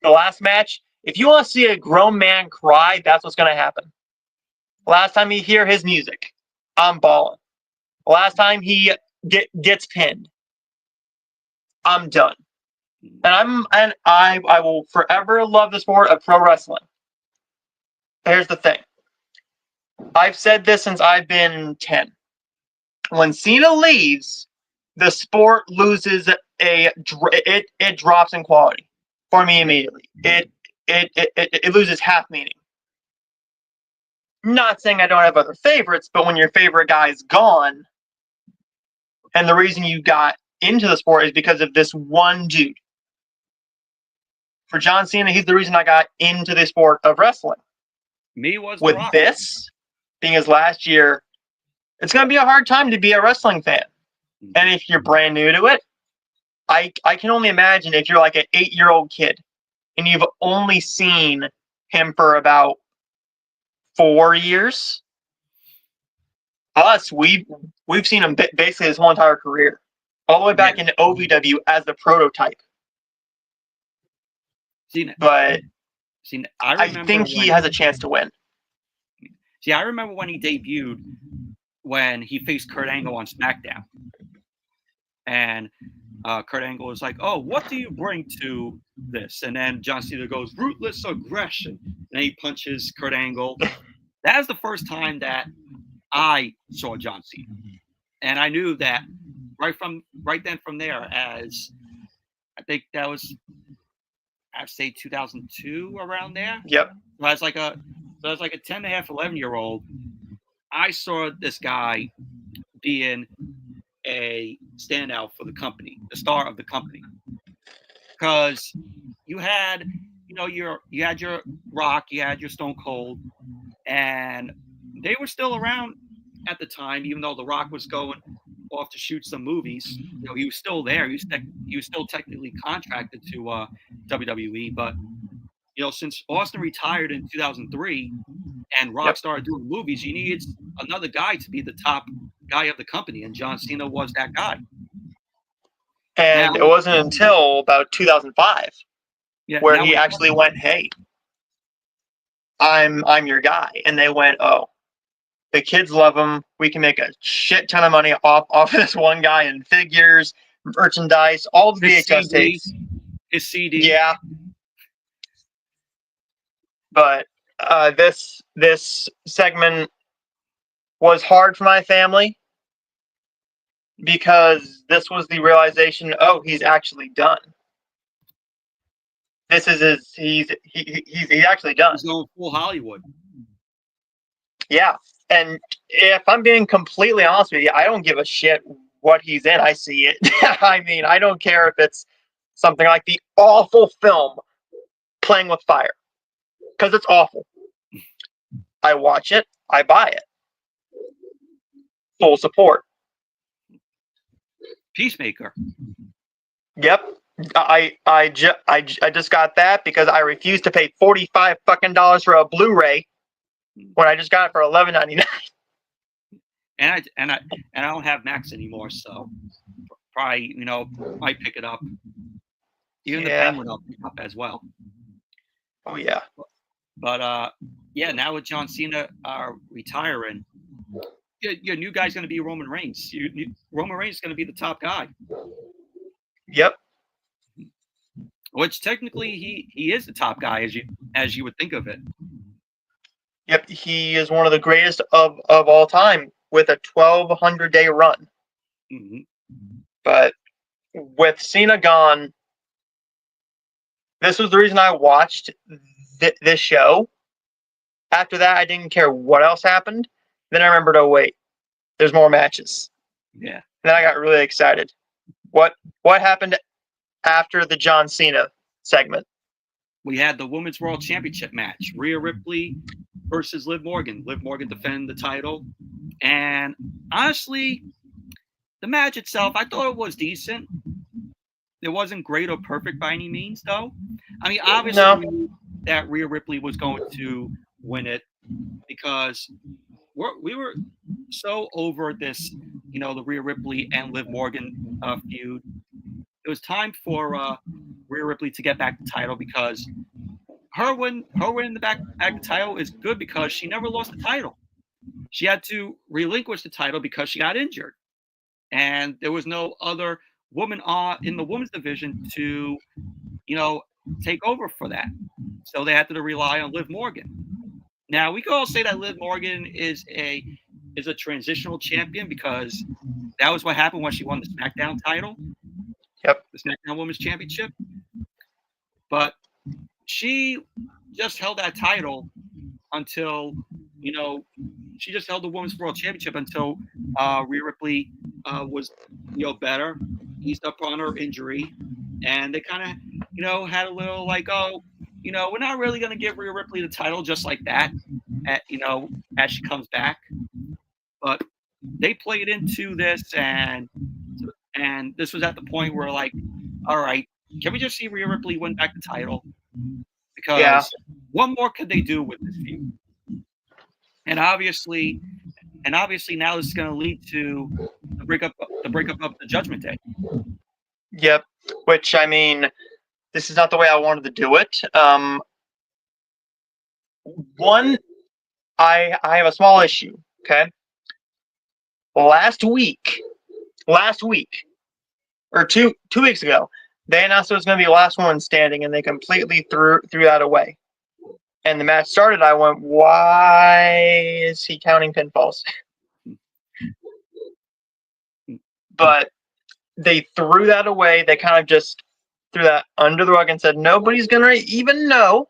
The last match, if you want to see a grown man cry, that's what's going to happen. Last time you hear his music, I'm balling. Last time he gets pinned, I'm done. And I will forever love the sport of pro wrestling. Here's the thing. I've said this since I've been 10. When Cena leaves, the sport loses it drops in quality for me immediately. It loses half meaning. Not saying I don't have other favorites, but when your favorite guy is gone, and the reason you got into the sport is because of this one dude. For John Cena, he's the reason I got into the sport of wrestling. With this being his last year, it's going to be a hard time to be a wrestling fan. And if you're brand new to it, I can only imagine if you're like an 8-year-old kid and you've only seen him for about 4 years. Us, we've seen him basically his whole entire career. all the way back in OVW as the prototype. But I think he has a chance to win. See, I remember when he debuted, when he faced Kurt Angle on SmackDown. And Kurt Angle was like, "Oh, what do you bring to this?" And then John Cena goes, "Ruthless aggression." And he punches Kurt Angle. That was the first time that I saw John Cena. And I knew that right then from there, as I think that was, I'd say 2002, around there. Yep. So I was like a 10 and a half, 11-year-old. I saw this guy being a standout for the company, the star of the company, because you had your Rock, you had your Stone Cold, and they were still around at the time, even though the Rock was going off to shoot some movies. He was still there. He was still technically contracted to WWE, but since Austin retired in 2003 and Rock started doing movies, you needed another guy to be the top guy of the company, and John Cena was that guy. And it wasn't until about 2005 where he actually went, "Hey, I'm your guy," and they went, "Oh, the kids love him. We can make a shit ton of money off of this one guy in figures, merchandise, all the VHS tapes, his CD." Yeah, but this segment was hard for my family because this was the realization, oh, he's actually done. This is he's actually done. He's going full Hollywood. Yeah, and if I'm being completely honest with you, I don't give a shit what he's in. I see it. I mean, I don't care if it's something like the awful film Playing with Fire, because it's awful. I watch it. I buy it. Full support. Peacemaker. Yep. I just got that because I refused to pay $45 fucking for a Blu-ray when I just got it for $11.99. And I don't have Max anymore, so probably might pick it up. Even the Penguin I'll pick up as well. Oh yeah. But now with John Cena retiring, your new guy's going to be Roman Reigns. Roman Reigns is going to be the top guy. Yep. Which technically he is the top guy as you would think of it. Yep, he is one of the greatest of all time with a 1,200-day run. Mm-hmm. But with Cena gone, this was the reason I watched this show. After that, I didn't care what else happened. Then I remembered, oh wait, there's more matches. Yeah. Then I got really excited. What happened after the John Cena segment? We had the Women's World Championship match. Rhea Ripley versus Liv Morgan. Liv Morgan defended the title. And honestly, the match itself, I thought it was decent. It wasn't great or perfect by any means, though. I mean, obviously, we knew that Rhea Ripley was going to win it because we were so over this, the Rhea Ripley and Liv Morgan feud. It was time for Rhea Ripley to get back the title because her win in the back the title is good because she never lost the title. She had to relinquish the title because she got injured, and there was no other woman in the women's division to, take over for that. So they had to rely on Liv Morgan. Now we can all say that Liv Morgan is a transitional champion because that was what happened when she won the SmackDown title. Yep. The SmackDown Women's Championship. But she just held that title until, she just held the Women's World Championship until Rhea Ripley was, better, eased up on her injury. And they kind of, had a little like, oh, we're not really going to give Rhea Ripley the title just like that, as she comes back. But they played into this, and this was at the point where, like, all right, can we just see Rhea Ripley win back the title? Because what more could they do with this feud? And obviously now this is going to lead to the the breakup of the Judgment Day. Yep. Which, I mean, this is not the way I wanted to do it. One, I have a small issue. Okay. Last week, or two weeks ago, they announced it was going to be the last one standing, and they completely threw that away. And the match started. I went, why is he counting pinfalls? But they threw that away. They kind of just threw that under the rug and said, nobody's going to even know.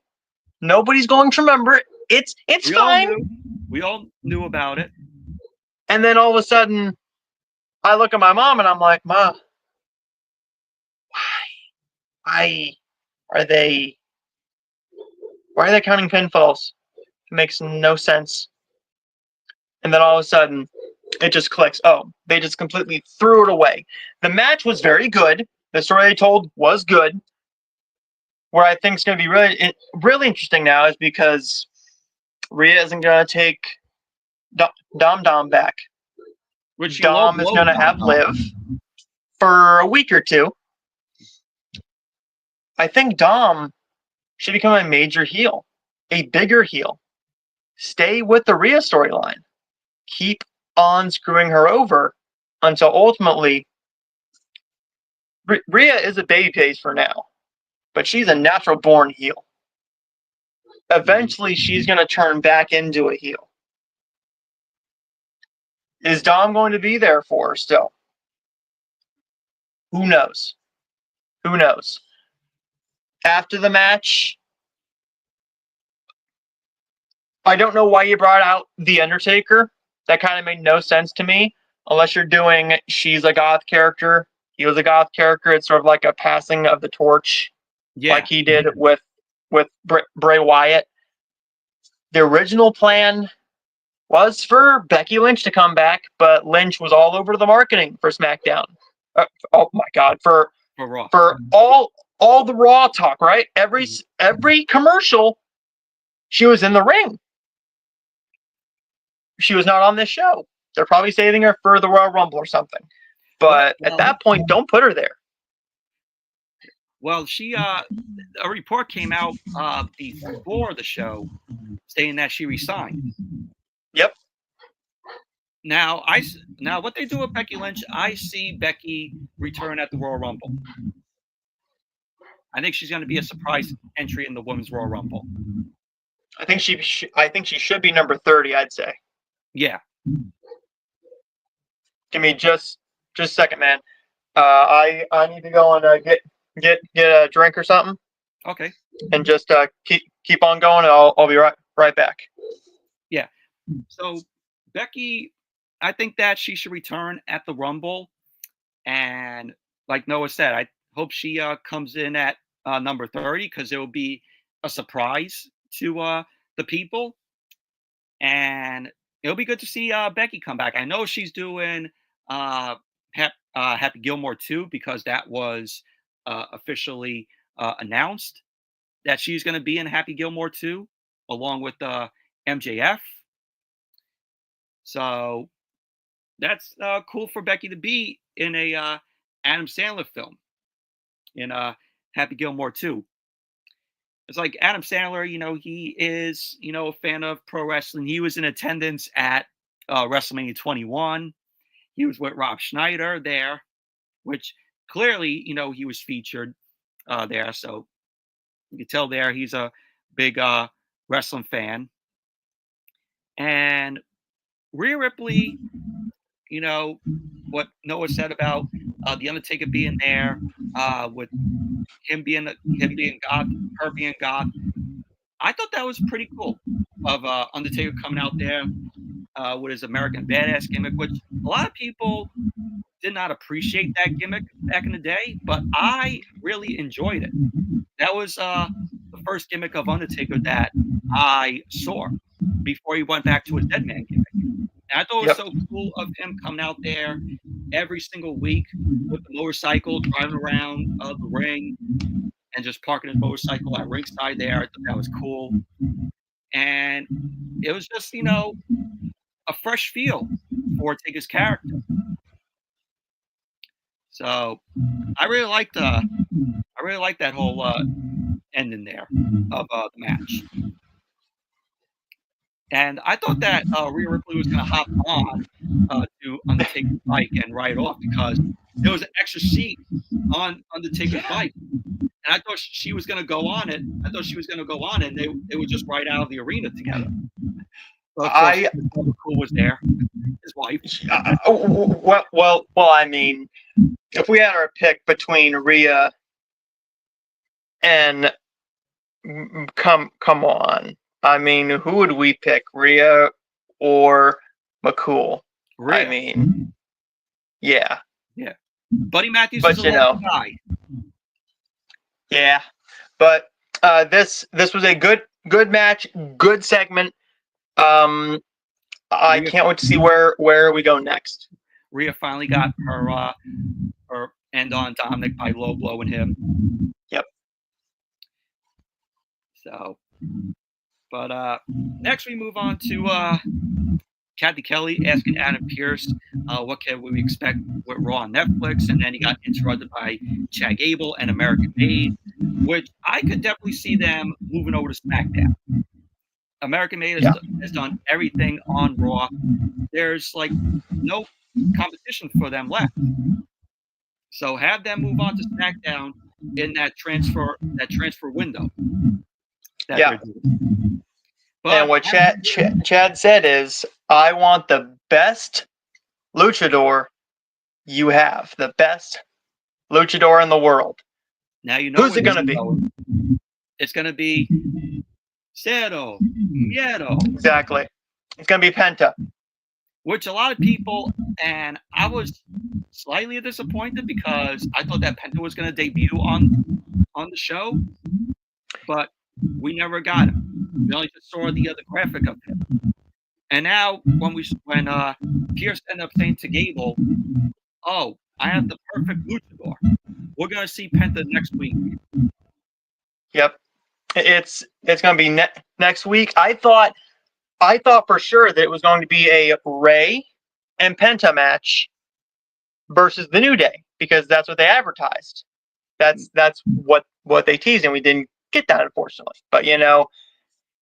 Nobody's going to remember it. It's fine. We all knew about it. And then all of a sudden, I look at my mom and I'm like, Ma, why are they counting pinfalls? It makes no sense. And then all of a sudden, it just clicks. Oh, they just completely threw it away. The match was very good. The story they told was good. Where I think is going to be really interesting now is because Rhea isn't going to take Dom back. Which Dom is going to have Liv for a week or two. I think Dom should become a major heel, a bigger heel. Stay with the Rhea storyline. Keep on screwing her over until ultimately Rhea is a babyface for now, but she's a natural born heel. Eventually, she's going to turn back into a heel. Is Dom going to be there for her still? Who knows? Who knows? After the match, I don't know why you brought out The Undertaker. That kind of made no sense to me. Unless you're doing she's a goth character, he was a goth character. It's sort of like a passing of the torch, like he did with Bray Wyatt. The original plan was for Becky Lynch to come back, but Lynch was all over the marketing for SmackDown. Oh my God, for Raw. For all the Raw talk, right? Every commercial, she was in the ring. She was not on this show. They're probably saving her for the Royal Rumble or something. But at that point, don't put her there. Well, a report came out before the show saying that she resigned. Yep. Now what they do with Becky Lynch, I see Becky return at the Royal Rumble. I think she's going to be a surprise entry in the Women's Royal Rumble. I think she should be number 30, I'd say. Yeah. Give me just a second, man. I need to go and get a drink or something. Okay. And just keep on going. And I'll be right back. Yeah. So Becky, I think that she should return at the Rumble, and like Noah said, I hope she comes in at number 30 because it will be a surprise to the people, and it'll be good to see Becky come back. I know she's doing Happy Gilmore 2 because that was officially announced that she's going to be in Happy Gilmore 2 along with MJF. So that's cool for Becky to be in a Adam Sandler film in Happy Gilmore 2. It's like Adam Sandler, he is, a fan of pro wrestling. He was in attendance at WrestleMania 21. He was with Rob Schneider there, which clearly, he was featured there. So you can tell there he's a big wrestling fan. And Rhea Ripley, what Noah said about The Undertaker being there, with him being goth, her being goth. I thought that was pretty cool of Undertaker coming out there with his American Badass gimmick, which a lot of people did not appreciate that gimmick back in the day, but I really enjoyed it. That was the first gimmick of Undertaker that I saw before he went back to his Dead Man gimmick. And I thought it was so cool of him coming out there every single week with the motorcycle, driving around the ring, and just parking his motorcycle at ringside there. I thought that was cool. And it was just, a fresh feel for Taker's character. So I really liked that whole ending there of the match. And I thought that Rhea Ripley was going to hop on to Undertaker's bike and ride off because there was an extra seat on Undertaker's bike. And I thought she was going to go on it. I thought she was going to go on it, and they would just ride out of the arena together. But of course, Cool was there, his wife. Well, I mean, if we had our pick between Rhea and come on, I mean, who would we pick, Rhea or McCool? Rhea. I mean, yeah. Buddy Matthews is a local guy. Yeah, but this was a good match, good segment. I can't wait to see where we go next. Rhea finally got her end on Dominic by low blowing him. Yep. So, but next we move on to Kathy Kelly asking Adam Pearce what can we expect with Raw on Netflix, and then he got interrupted by Chad Gable and American Made, which I could definitely see them moving over to SmackDown. American Made has done everything on Raw. There's like no competition for them left. So have them move on to SmackDown in that transfer window. Yeah. But, and what Chad said is, I want the best luchador you have, the best luchador in the world. Now you know who's it going to be? It's going to be Cero Miedo. Exactly. It's going to be Penta. Which a lot of people, and I was slightly disappointed because I thought that Penta was going to debut on the show, but we never got him. We only just saw the graphic of him. And now when Pierce ended up saying to Gable, "Oh, I have the perfect luchador," we're going to see Penta next week. Yep, it's going to be next week. I thought for sure that it was going to be a Ray and Penta match versus the New Day because that's what they advertised. That's what they teased, and we didn't get that, unfortunately. But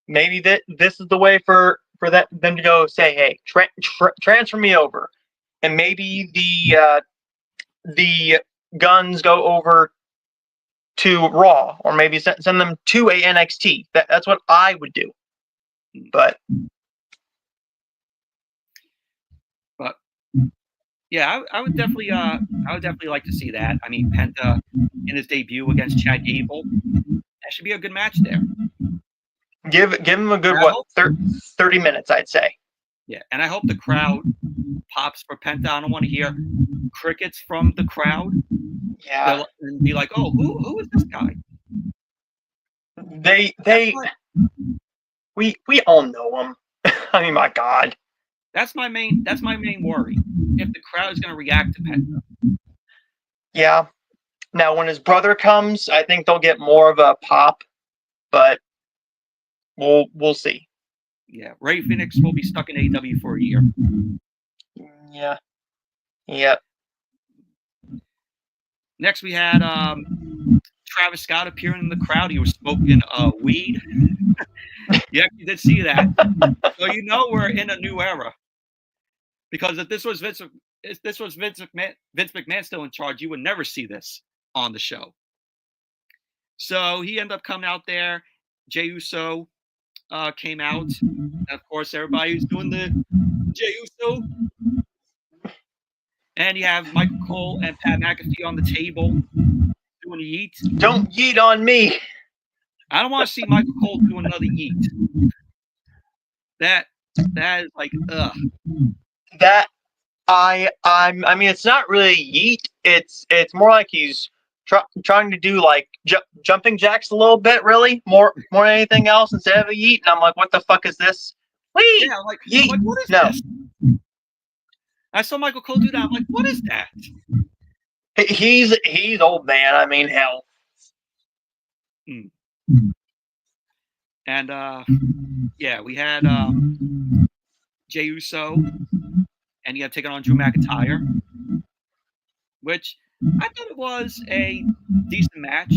maybe this is the way for them to go say, "Hey, transfer me over," and maybe the Guns go over to Raw, or maybe send them to a NXT. That's what I would do. But yeah, I would definitely like to see that. I mean, Penta in his debut against Chad Gable, that should be a good match there. Give him a good 30 minutes, I'd say. Yeah, and I hope the crowd pops for Penta. I don't want to hear crickets from the crowd. Yeah, and be like, "Oh, who is this guy?" We all know him. I mean, my God. That's my main worry. If the crowd is going to react to Penta. Yeah. Now, when his brother comes, I think they'll get more of a pop, but we'll see. Yeah, Ray Phoenix will be stuck in AEW for a year. Yeah. Yep. Next, we had Travis Scott appearing in the crowd. He was smoking weed. Yeah, you did see that. So we're in a new era. Because if this was Vince McMahon still in charge, you would never see this on the show. So he ended up coming out there. Jey Uso came out. And of course, everybody was doing the Jey Uso. And you have Michael Cole and Pat McAfee on the table doing a yeet. Don't yeet on me. I don't want to see Michael Cole do another yeet. That is like ugh. That I mean, it's not really yeet. It's more like he's trying to do like jumping jacks a little bit, really more than anything else instead of a yeet. And I'm like, what the fuck is this? Wait, yeah, like, yeet. Like, what is this? I saw Michael Cole do that. I'm like, what is that? He's old man. I mean, hell. And yeah, we had Jey Uso, and he had taken on Drew McIntyre, which I thought it was a decent match.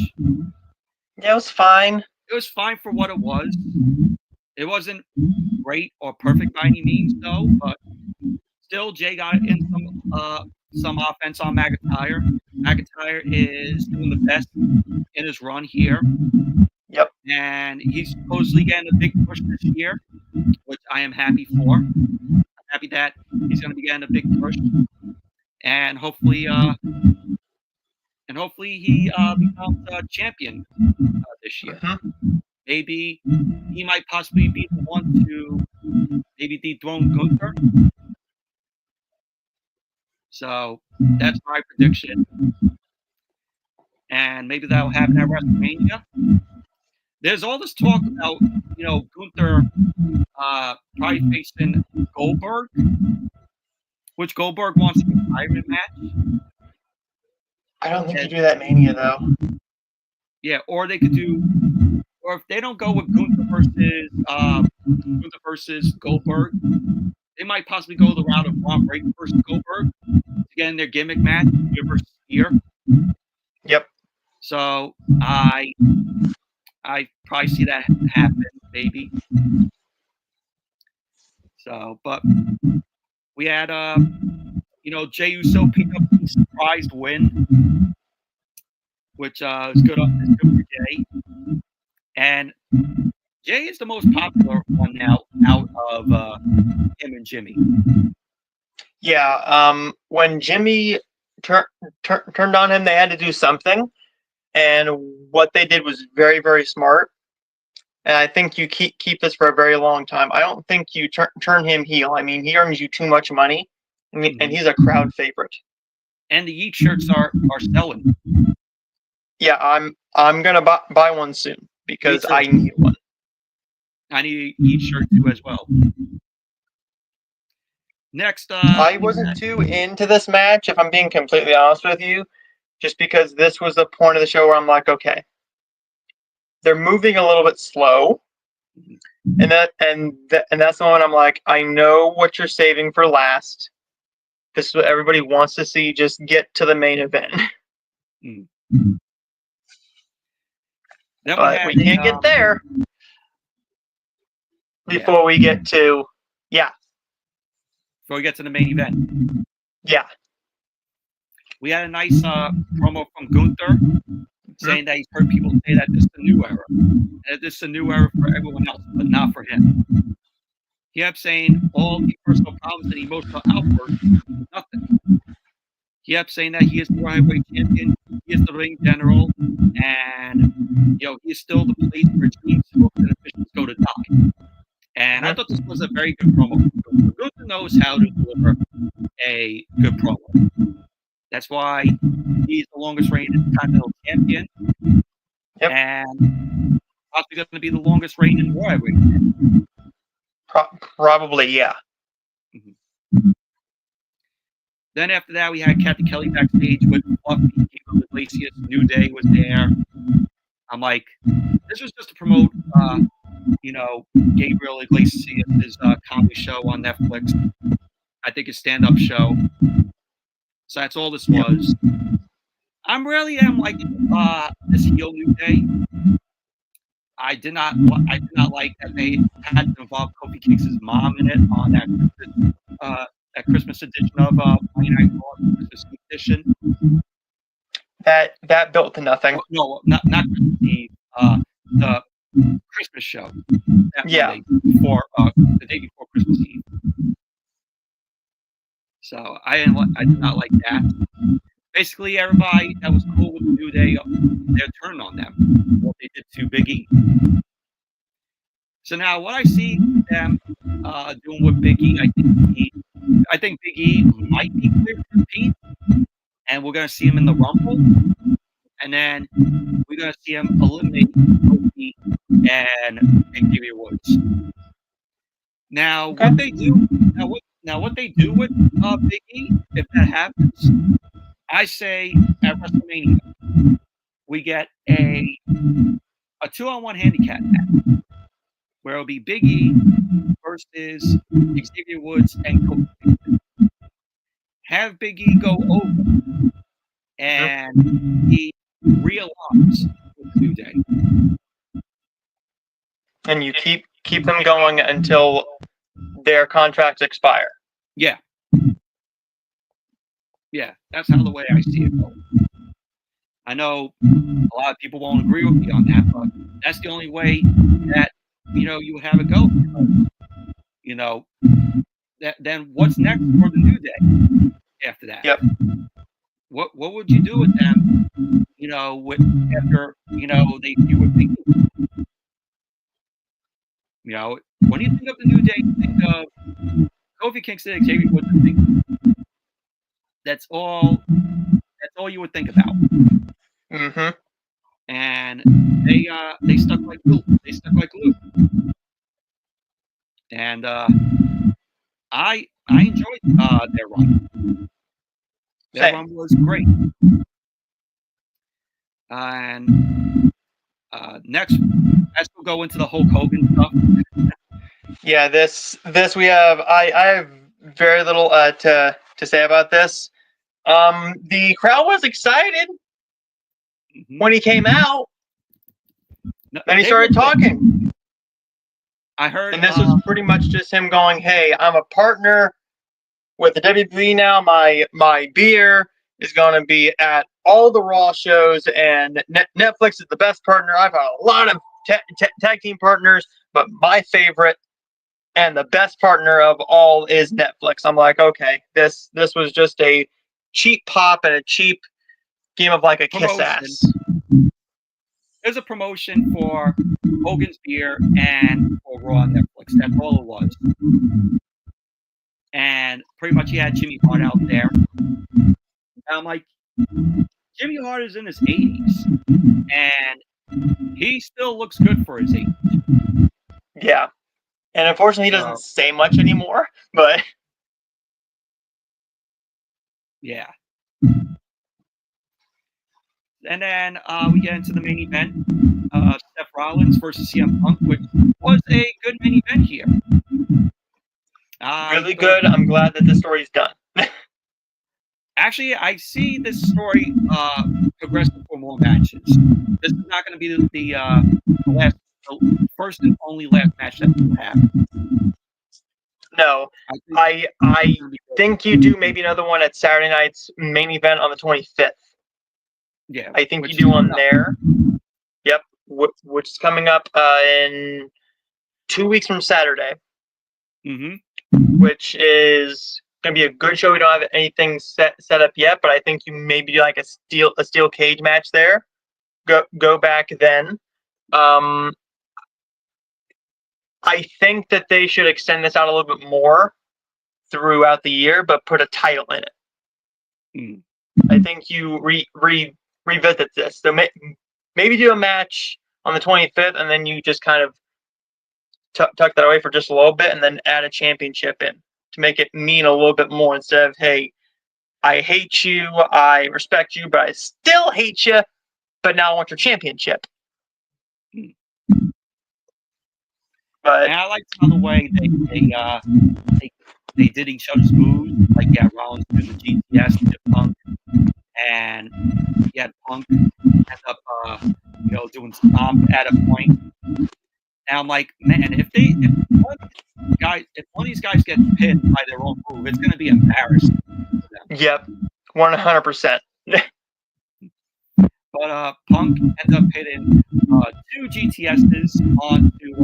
Yeah, it was fine. It was fine for what it was. It wasn't great or perfect by any means, though. But still, Jay got in some offense on McIntyre. McIntyre is doing the best in his run here. Yep. And he's supposedly getting a big push this year, which I am happy for. I'm happy that he's going to be getting a big push, and hopefully he becomes a champion this year. Maybe he might possibly be the one to maybe dethrone Gunther. So that's my prediction, and maybe that'll happen at WrestleMania. There's all this talk about Gunther probably facing Goldberg, which Goldberg wants a retirement match. I don't think you do that Mania though. Yeah, or they could do, or if they don't go with Gunther versus Goldberg, they might possibly go the route of Braun Breaker versus Goldberg to get in their gimmick match, year versus year. Yep. So I probably see that happen, maybe. So, but we had Jey Uso pick up the surprised win, which is good for Jay. And Jay is the most popular one now out of him and Jimmy. Yeah. When Jimmy turned on him, they had to do something, and what they did was very, very smart. And I think you keep this for a very long time. I don't think you turn him heel. I mean, he earns you too much money, and he's a crowd favorite. And the Yeet shirts are selling. Yeah, I'm gonna buy one soon because I need one. I need Yeet shirt too as well. Next, I wasn't too into this match, if I'm being completely honest with you, just because this was the point of the show where I'm like, okay, they're moving a little bit slow, and that's the one I'm like, I know what you're saving for last. This is what everybody wants to see. Just get to the main event. But we can't get there before we get to before we get to the main event. Yeah. We had a nice promo from Gunther saying that he's heard people say that this is a new era. And this is a new era for everyone else, but not for him. He kept saying all the personal problems and emotional outbursts, nothing. He kept saying that he is the heavyweight champion, he is the ring general, and he is still the place where dreams, hopes, and ambitions go to die. And I thought this was a very good promo. Gunther knows how to deliver a good promo. That's why he's the longest reigning Continental Champion. Yep. And possibly going to be the longest reigning Raw Heavyweight Champion. Probably, yeah. Then after that, we had Captain Kelly backstage with Fluffy, Gabriel Iglesias, New Day was there. I'm like, this was just to promote, Gabriel Iglesias' comedy show on Netflix. I think his stand-up show. So that's all this was. I really am liking this heel New Day. I did not like that they had to involve Kofi Kings's mom in it on that Christmas edition of Monday Night Raw, Christmas edition. That built to nothing. No, not Christmas Eve. The Christmas show. Yeah. The day before Christmas Eve. So I did not like that. Basically, everybody that was cool with the New Day, they're turning on them. What they did to Big E. So now, what I see them doing with Big E, I think Big E might be clear for repeat, and we're going to see him in the Rumble, and then we're going to see him eliminate Kofi and Xavier Woods. Now, what they do with Big E, if that happens, I say at WrestleMania we get a 2-on-1 handicap match where it'll be Big E versus Xavier Woods and Kofi. Have Big E go over and he realigns with the New Day. And you keep them going until their contracts expire. Yeah. Yeah, that's how the way I see it going. I know a lot of people won't agree with me on that, but that's the only way that you have it go. Then what's next for the New Day after that? Yep. What would you do with them? After you would think. When you think of the New Day, you think of Kofi Kingston, Xavier Woods. That's all you would think about. Mm-hmm. And they stuck like glue. And I enjoyed their run. Their run was great. And next, as we'll go into the Hulk Hogan stuff. Yeah, this we have. I have very little to say about this. The crowd was excited when he came out. Then he started talking. I heard, and this was pretty much just him going, "Hey, I'm a partner with the WWE now. My beer is going to be at all the Raw shows, and Netflix is the best partner. I've got a lot of tag team partners, but my favorite and the best partner of all is Netflix." I'm like, okay, this was just a cheap pop and a cheap game of like a kiss ass. There's a promotion for Hogan's beer and for Raw on Netflix. That's all it was. And pretty much he had Jimmy Hart out there. And I'm like, Jimmy Hart is in his 80s, and he still looks good for his age. Yeah. And unfortunately, he doesn't say much anymore, but... Yeah. And then we get into the main event, Seth Rollins versus CM Punk, which was a good main event here. Really good. I'm glad that the story's done. Actually, I see this story progressing for more matches. This is not going to be the first and only last match that we'll have. No, I think you do maybe another one at Saturday night's main event on the 25th. Yeah, I think you do one there. Yep, which is coming up in 2 weeks from Saturday. Mm-hmm. Which is gonna be a good show. We don't have anything set up yet, but I think you maybe do like a steel cage match there. Go back then. I think that they should extend this out a little bit more throughout the year, but put a title in it. Mm. I think you revisit this. So maybe do a match on the 25th, and then you just kind of tuck that away for just a little bit, and then add a championship in to make it mean a little bit more instead of, hey, I hate you, I respect you, but I still hate you, but now I want your championship. Mm. But and I liked how the way they did each other's moves, like Rollins did the GTS to Punk, and Punk end up doing stomp at a point. And I'm like, man, if one of these guys gets pinned by their own move, it's going to be embarrassing for them. Yep, 100%. But Punk ends up hitting 2 GTSs onto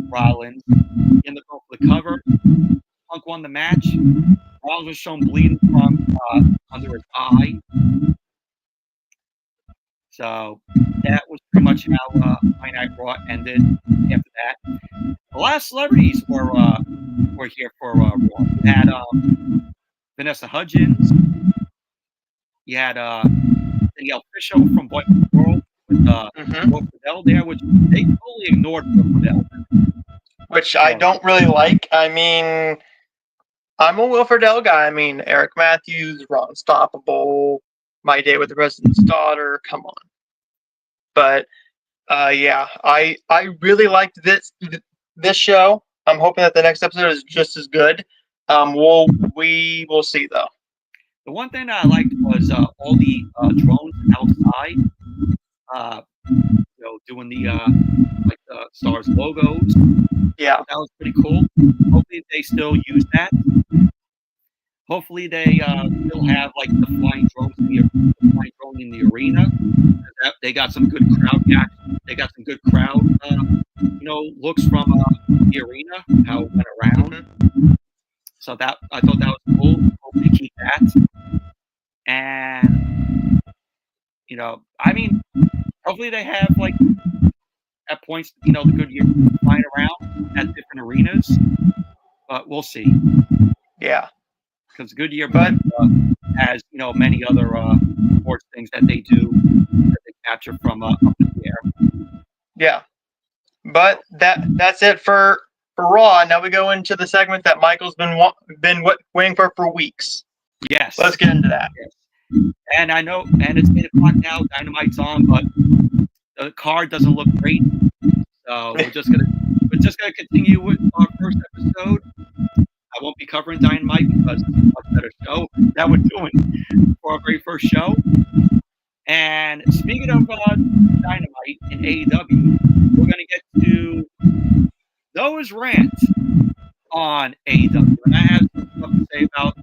Rollins in the for the cover. Punk won the match. Rollins was shown bleeding from under his eye. So that was pretty much how Monday Night Raw ended. After that, a lot of celebrities were here for Raw. You had Vanessa Hudgens. You had Danielle Fisher from Boy Meets World with Will Friedle there, which they totally ignored Will Friedle. Which I don't really like. I mean, I'm a Will Friedle guy. I mean, Eric Matthews, Raw Unstoppable, My Day with the President's Daughter. Come on. But yeah, I really liked this show. I'm hoping that the next episode is just as good. We will see though. The one thing that I liked was all the drones outside, doing the like the Stars logos. Yeah. That was pretty cool. Hopefully they still use that. Hopefully they still have like the flying drones in the arena. They got some good crowd reaction. They got some good crowd, looks from the arena, how it went around. Mm-hmm. So that I thought that was cool. Hopefully keep that. And I mean, hopefully they have like at points, the Goodyear flying around at different arenas. But we'll see. Yeah. Because Goodyear has many other sports things that they do that they capture from up in the air. Yeah. But that's it for Raw. Now we go into the segment that Michael's been waiting for weeks. Yes. Let's get into that. Yes. And I know, and it's 8 o'clock now. Dynamite's on, but the card doesn't look great. So we're just gonna continue with our first episode. I won't be covering Dynamite because it's a much better show that we're doing for our very first show. And speaking of Dynamite in AEW, we're going to get to Noah's rant on AEW. And I have some stuff to say about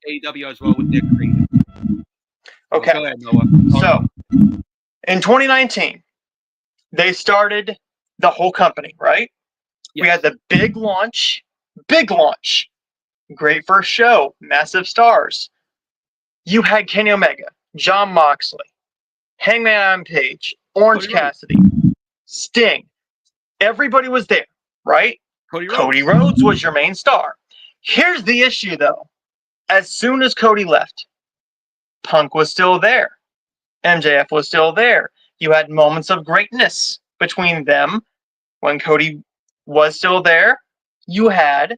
AEW as well with their creative. Okay. Go ahead, Noah. So, in 2019, they started the whole company, right? Yes. We had the big launch. Great first show. Massive stars. You had Kenny Omega, Jon Moxley, Hangman Adam Page, Orange Cassidy, Sting. Everybody was there, right? Cody Rhodes was your main star. Here's the issue, though. As soon as Cody left, Punk was still there. MJF was still there. You had moments of greatness between them when Cody was still there. You had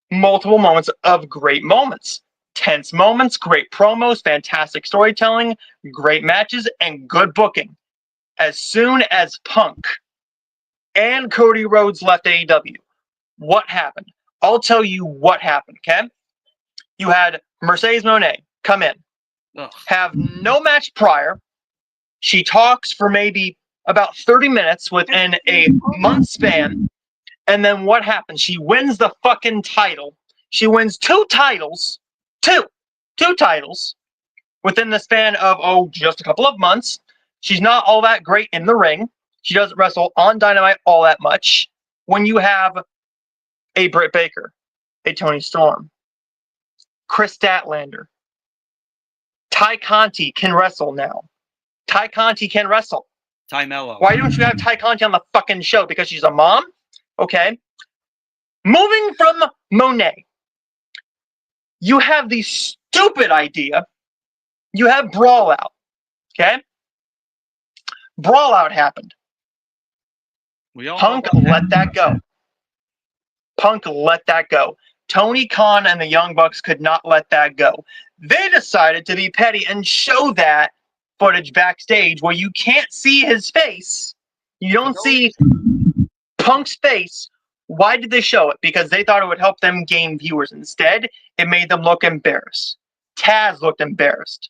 multiple moments of great moments. Tense moments, great promos, fantastic storytelling, great matches, and good booking. As soon as Punk and Cody Rhodes left AEW, what happened? I'll tell you what happened, okay? You had Mercedes Moné come in, have no match prior. She talks for maybe about 30 minutes within a month span. And then what happens? She wins the fucking title. She wins two titles within the span of, just a couple of months. She's not all that great in the ring. She doesn't wrestle on Dynamite all that much. When you have a Britt Baker, a Toni Storm, Chris Statlander, Ty Conti can wrestle now. Ty Conti can wrestle. Ty Mello. Why don't you have Ty Conti on the fucking show? Because she's a mom? Okay. Moving from Monet, you have the stupid idea. You have Brawl Out. Okay? Brawl Out happened. Punk let that go. Punk let that go. Tony Khan and the Young Bucks could not let that go. They decided to be petty and show that footage backstage where you can't see his face. You don't see Punk's face. Why did they show it? Because they thought it would help them gain viewers. Instead, it made them look embarrassed. Taz looked embarrassed.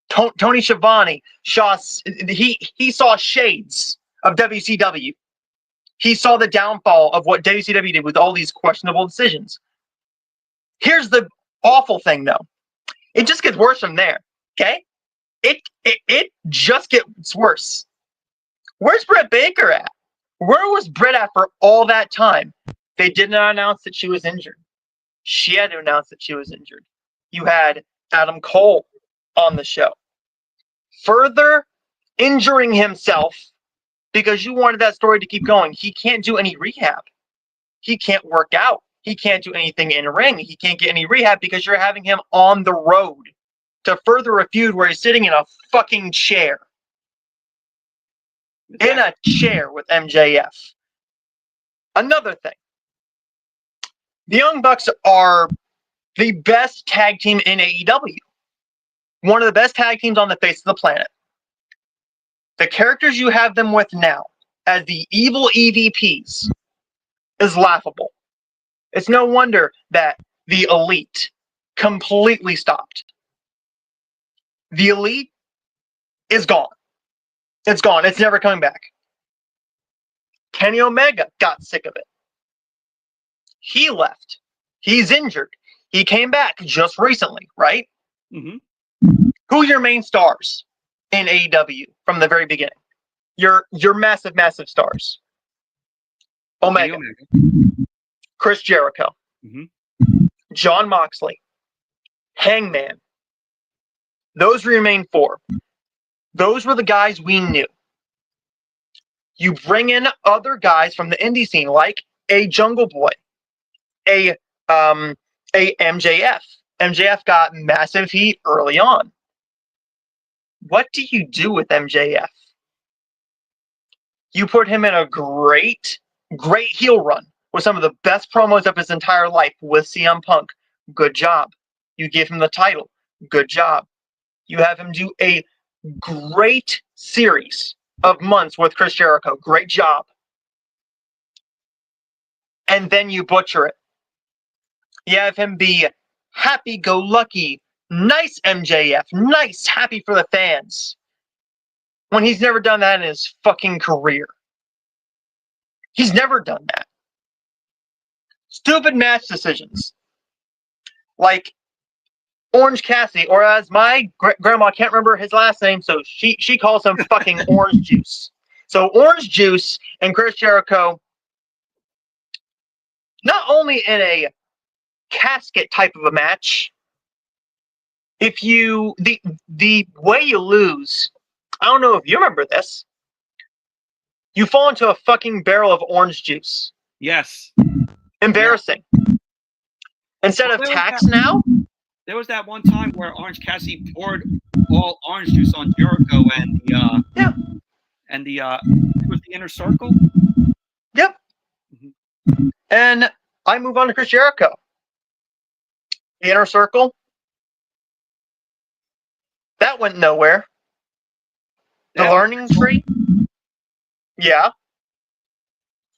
Tony Schiavone, he saw shades of WCW. He saw the downfall of what WCW did with all these questionable decisions. Here's the awful thing, though. It just gets worse from there, okay? It just gets worse. Where's Britt Baker at? Where was Britt at for all that time? They did not announce that she was injured. She had to announce that she was injured. You had Adam Cole on the show, further injuring himself because you wanted that story to keep going. He can't do any rehab. He can't work out. He can't do anything in ring. He can't get any rehab because you're having him on the road to further a feud where he's sitting in a fucking chair. In a chair with MJF. Another thing. The Young Bucks are the best tag team in AEW. One of the best tag teams on the face of the planet. The characters you have them with now as the evil EVPs is laughable. It's no wonder that the Elite completely stopped. The Elite is gone. It's gone. It's never coming back. Kenny Omega got sick of it. He left. He's injured. He came back just recently, right? Mm-hmm. Who are your main stars in AEW from the very beginning? Your massive, massive stars. Omega. Chris Jericho. Mm-hmm. Jon Moxley. Hangman. Those remain 4. Those were the guys we knew. You bring in other guys from the indie scene, like a Jungle Boy, a MJF. MJF got massive heat early on. What do you do with MJF? You put him in a great heel run with some of the best promos of his entire life with CM Punk. Good job. You give him the title. Good job. You have him do a great series of months with Chris Jericho. Great job. And then you butcher it. You have him be happy-go-lucky, nice MJF, nice, happy for the fans, when he's never done that in his fucking career. He's never done that. Stupid match decisions. Like Orange Cassidy, or as my grandma can't remember his last name, so she calls him fucking Orange Juice. So Orange Juice and Chris Jericho, not only in a casket type of a match, if you the way you lose, I don't know if you remember this, you fall into a fucking barrel of orange juice. Yes. Embarrassing. Yeah. Instead of tax now? There was that one time where Orange Cassidy poured all orange juice on Jericho and it was the Inner Circle. Yep. Mm-hmm. And I move on to Chris Jericho. The Inner Circle. That went nowhere. The learning tree. Yeah.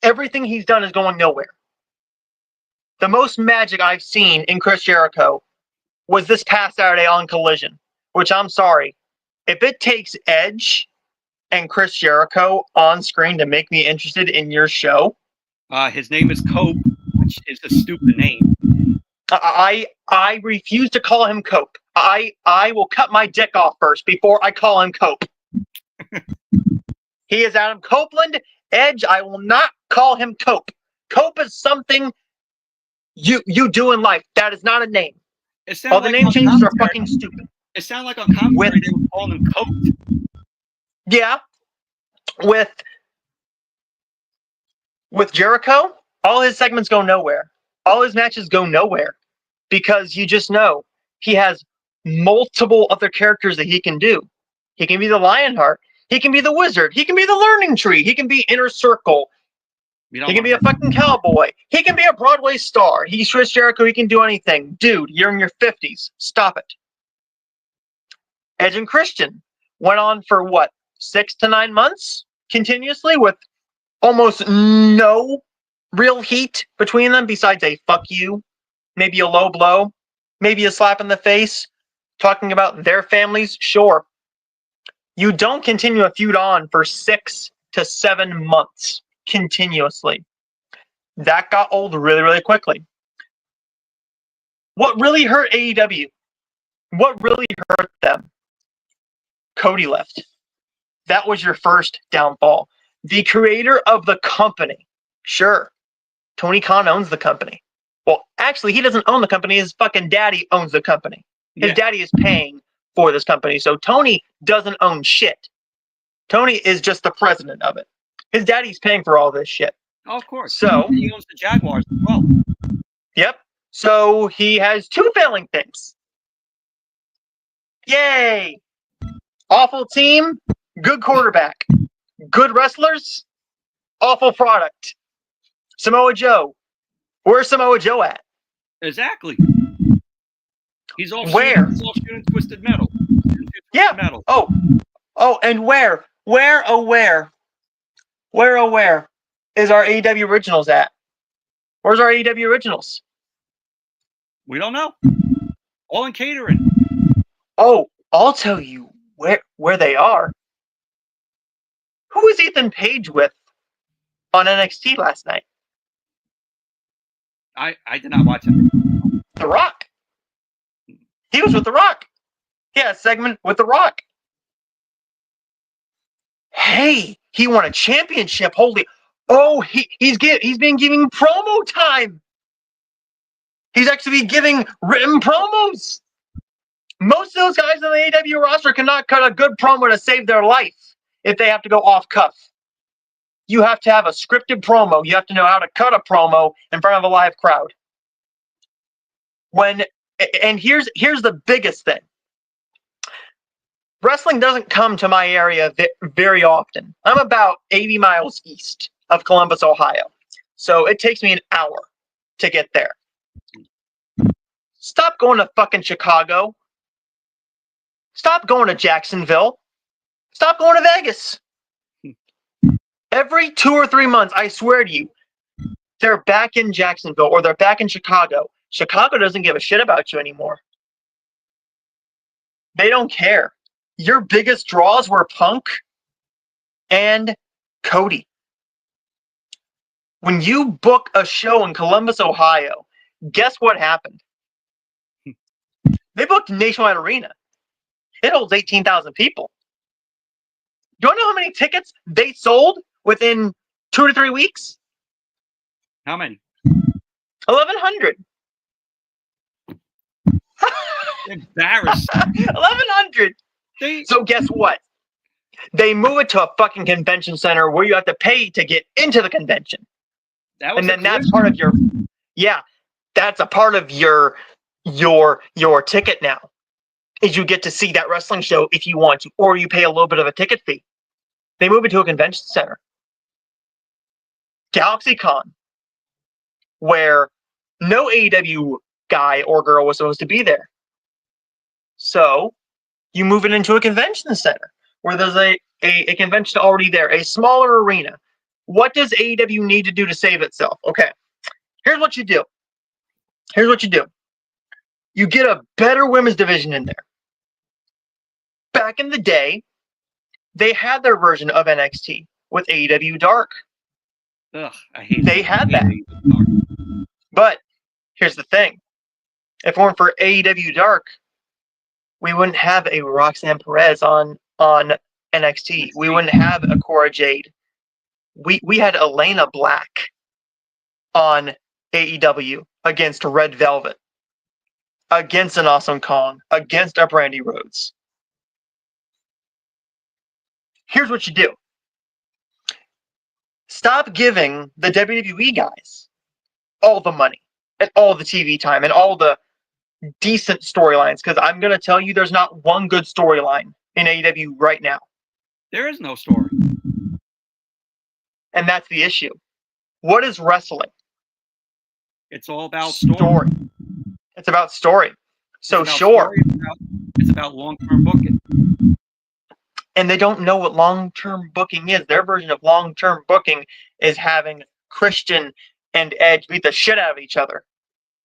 Everything he's done is going nowhere. The most magic I've seen in Chris Jericho was this past Saturday on Collision, which I'm sorry. If it takes Edge and Chris Jericho on screen to make me interested in your show. His name is Cope, which is a stupid name. I refuse to call him Cope. I will cut my dick off first before I call him Cope. He is Adam Copeland. Edge, I will not call him Cope. Cope is something you do in life. That is not a name. All the name changes are fucking stupid. It sounded like on commentary they were calling him Cope. Yeah. With Jericho, all his segments go nowhere. All his matches go nowhere. Because you just know he has multiple other characters that he can do. He can be the Lionheart. He can be the Wizard. He can be the Learning Tree. He can be Inner Circle. He can be a fucking cowboy. He can be a Broadway star. He's Chris Jericho. He can do anything. Dude, you're in your 50s. Stop it. Edge and Christian went on for what? 6 to 9 months? Continuously with almost no real heat between them besides a fuck you. Maybe a low blow. Maybe a slap in the face. Talking about their families. Sure. You don't continue a feud on for 6 to 7 months. Continuously. That got old really, really quickly. What really hurt AEW? What really hurt them? Cody left. That was your first downfall. The creator of the company. Sure. Tony Khan owns the company. Well, actually, he doesn't own the company. His fucking daddy owns the company. His daddy is paying for this company. So Tony doesn't own shit. Tony is just the president of it. His daddy's paying for all this shit. Oh, of course. So he owns the Jaguars as well. Yep. So he has 2 failing things. Yay! Awful team, good quarterback. Good wrestlers, awful product. Samoa Joe. Where's Samoa Joe at? Exactly. He's all where? He's all shooting Twisted Metal. Yeah. Metal. Oh, and where? Where is our AEW Originals at? Where's our AEW Originals? We don't know. All in catering. Oh, I'll tell you where they are. Who was Ethan Page with on NXT last night? I did not watch it. The Rock. He was with The Rock. He had a segment with The Rock. Hey, he won a championship. Holy! Oh, he's been giving promo time. He's actually giving written promos. Most of those guys on the AEW roster cannot cut a good promo to save their life if they have to go off cuff. You have to have a scripted promo. You have to know how to cut a promo in front of a live crowd. Here's the biggest thing. Wrestling doesn't come to my area very often. I'm about 80 miles east of Columbus, Ohio. So it takes me an hour to get there. Stop going to fucking Chicago. Stop going to Jacksonville. Stop going to Vegas. Every 2 or 3 months, I swear to you, they're back in Jacksonville or they're back in Chicago. Chicago doesn't give a shit about you anymore. They don't care. Your biggest draws were Punk and Cody. When you book a show in Columbus, Ohio, guess what happened? They booked Nationwide Arena. It holds 18,000 people. Do you know how many tickets they sold within 2 to 3 weeks? How many? 1,100. Embarrassed. 1,100. So guess what? They move it to a fucking convention center where you have to pay to get into the convention. And then that's part of your, that's a part of your ticket now. Is you get to see that wrestling show if you want to, or you pay a little bit of a ticket fee. They move it to a convention center. GalaxyCon, where no AEW guy or girl was supposed to be there. So you move it into a convention center where there's a convention already there, a smaller arena. What does AEW need to do to save itself? Okay, here's what you do. You get a better women's division in there. Back in the day, they had their version of NXT with AEW Dark. Ugh, I hate They had that. But here's the thing. If it weren't for AEW Dark, we wouldn't have a Roxanne Perez on NXT. We wouldn't have a Cora Jade. We had Elena Black on AEW against Red Velvet, against an Awesome Kong, against a Brandy Rhodes. Here's what you do. Stop giving the WWE guys all the money and all the TV time and all the decent storylines, because I'm going to tell you there's not one good storyline in AEW right now. There is no story. And that's the issue. What is wrestling? It's all about story. It's about story. So sure. It's about long-term booking. And they don't know what long-term booking is. Their version of long-term booking is having Christian and Edge beat the shit out of each other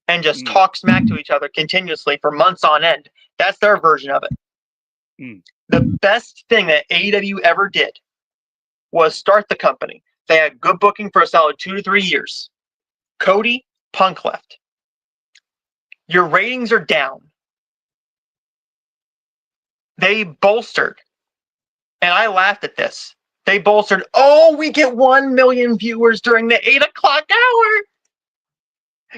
and just talk smack to each other continuously for months on end. That's their version of it. The best thing that AEW ever did was start the company. They had good booking for a solid 2 to 3 years. Cody, Punk left. Your ratings are down. They bolstered. And I laughed at this. They bolstered, we get 1 million viewers during the 8 o'clock hour.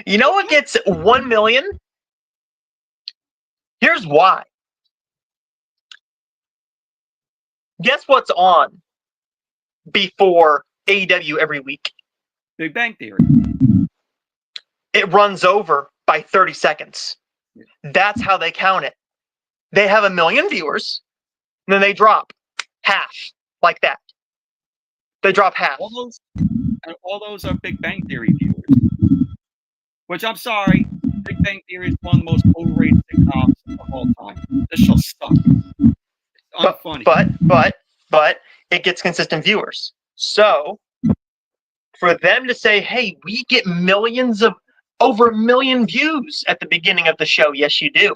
You know what gets 1 million? Here's why. Guess what's on before AEW every week? Big Bang Theory. It runs over by 30 seconds. That's how they count it. They have 1 million viewers, and then they drop half, like that. They drop half. All those are Big Bang Theory viewers. Which, I'm sorry, Big Bang Theory is one of the most overrated sitcoms of all time. This show sucks. It's unfunny. But it gets consistent viewers. So, for them to say, hey, we get over 1 million views at the beginning of the show, yes, you do.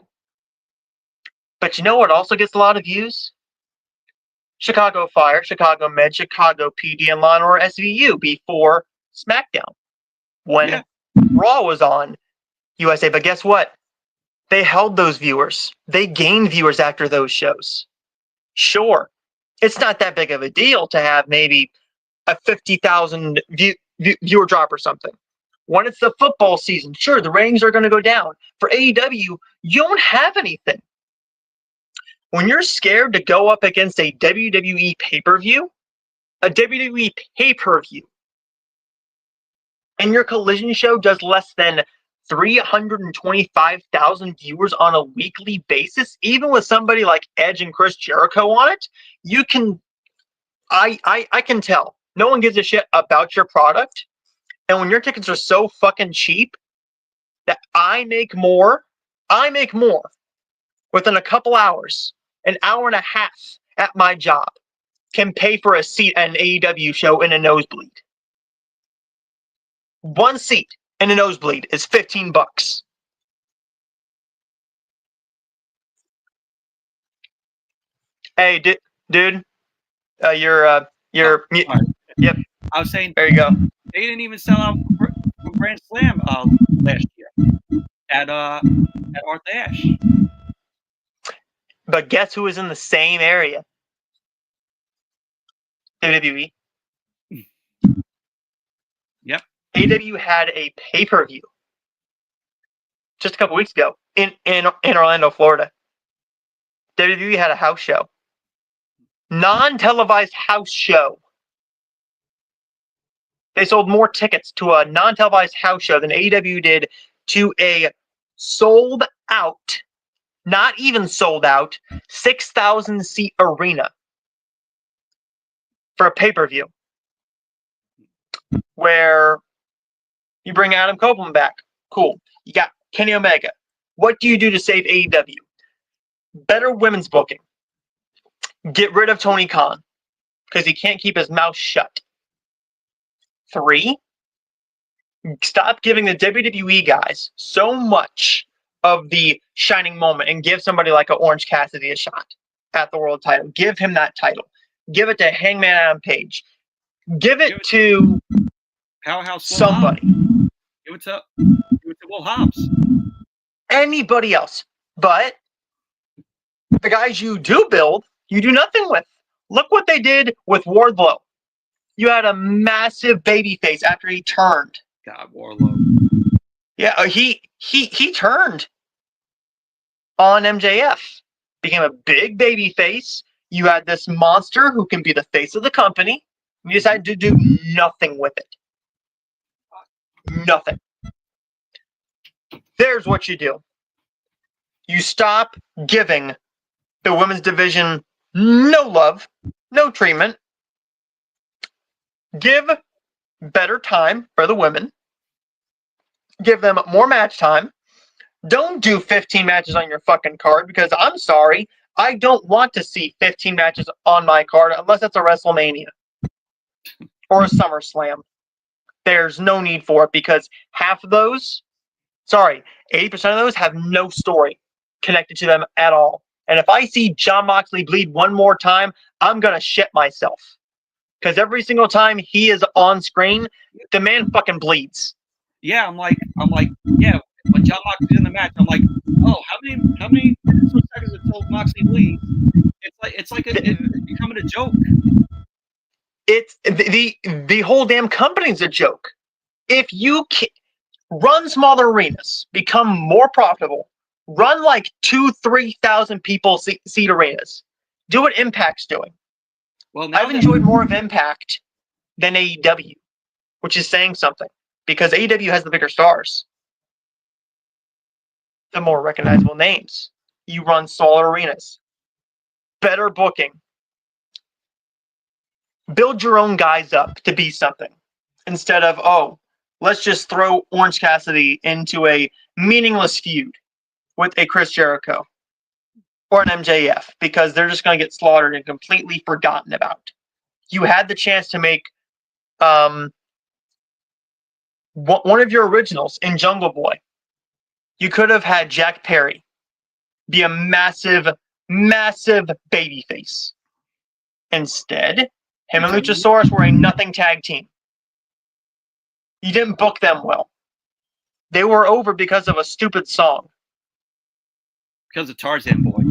But you know what also gets a lot of views? Chicago Fire, Chicago Med, Chicago PD, and Law & Order SVU before SmackDown. When Raw was on USA. But guess what? They held those viewers. They gained viewers after those shows. Sure, it's not that big of a deal to have maybe a 50,000 viewer drop or something. When it's the football season, sure, the ratings are going to go down. For AEW, you don't have anything. When you're scared to go up against a WWE pay-per-view, and your Collision show does less than 325,000 viewers on a weekly basis, even with somebody like Edge and Chris Jericho on it, you can, I can tell. No one gives a shit about your product. And when your tickets are so fucking cheap that I make more within a couple hours, an hour and a half at my job, can pay for a seat at an AEW show in a nosebleed. One seat in a nosebleed is $15. Hey, dude, you're yep. I was saying, there you go. They didn't even sell out for Grand Slam last year at Arth Ashe. But guess who was in the same area? WWE. Yep. AEW had a pay-per-view just a couple weeks ago in Orlando, Florida. WWE had a house show. Non-televised house show. They sold more tickets to a non-televised house show than AEW did to a sold out, not even sold out, 6,000 seat arena for a pay-per-view where you bring Adam Copeland back. Cool. You got Kenny Omega. What do you do to save AEW? Better women's booking. Get rid of Tony Khan because he can't keep his mouth shut. 3, stop giving the WWE guys so much of the shining moment and give somebody like a Orange Cassidy a shot at the world title. Give him that title. Give it to Hangman Adam Page. Give it to Powerhouse somebody. Give it to Will Hobbs. Anybody else. But the guys you do build, you do nothing with. Look what they did with Wardlow. You had a massive baby face after he turned. God, Warlow. Yeah, he turned on MJF. Became a big baby face. You had this monster who can be the face of the company. You decided to do nothing with it. Nothing. There's what you do. You stop giving the women's division no love, no treatment. Give better time for the women. Give them more match time. Don't do 15 matches on your fucking card because I'm sorry, I don't want to see 15 matches on my card unless it's a WrestleMania or a SummerSlam. There's no need for it because half of those, 80% of those have no story connected to them at all. And if I see Jon Moxley bleed one more time, I'm going to shit myself. Because every single time he is on screen, the man fucking bleeds. Yeah, I'm like, yeah. When Jon Moxley's in the match, I'm like, oh, how many seconds until Moxley bleeds? It's becoming a joke. It's the whole damn company's a joke. If you run smaller arenas, become more profitable, run like 2,000-3,000 people seat arenas. Do what Impact's doing. Well, I've enjoyed more of Impact than AEW, which is saying something because AEW has the bigger stars, the more recognizable names. You run smaller arenas, better booking. Build your own guys up to be something instead of, oh, let's just throw Orange Cassidy into a meaningless feud with a Chris Jericho or an MJF because they're just going to get slaughtered and completely forgotten about. You had the chance to make one of your originals in Jungle Boy. You could have had Jack Perry be a massive massive babyface. Instead, him and Luchasaurus were a nothing tag team. You didn't book them well. They were over because of a stupid song. Because of Tarzan Boy.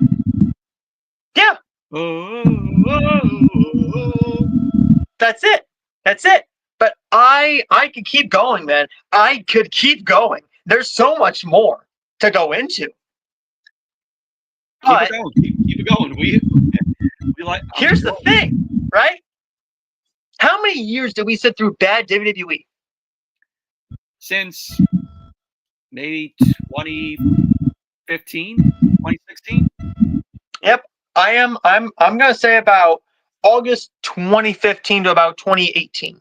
Yeah. That's it. That's it. But I could keep going, man. I could keep going. There's so much more to go into. Keep it going. Keep it going. We like. Here's the thing, right? How many years did we sit through bad WWE? Since maybe 2015, 2016. Yep. I'm gonna say about August 2015 to about 2018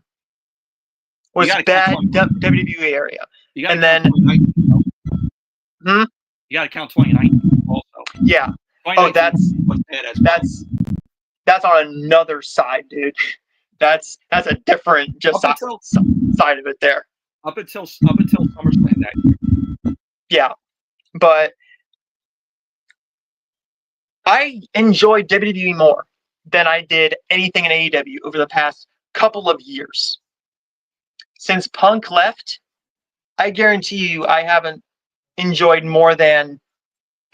was bad WWE area. And then you gotta count 2019 also. Yeah. Oh, that's on another side, dude. That's a different side of it there. Up until SummerSlam that year. Yeah, but I enjoyed WWE more than I did anything in AEW over the past couple of years. Since Punk left, I guarantee you I haven't enjoyed more than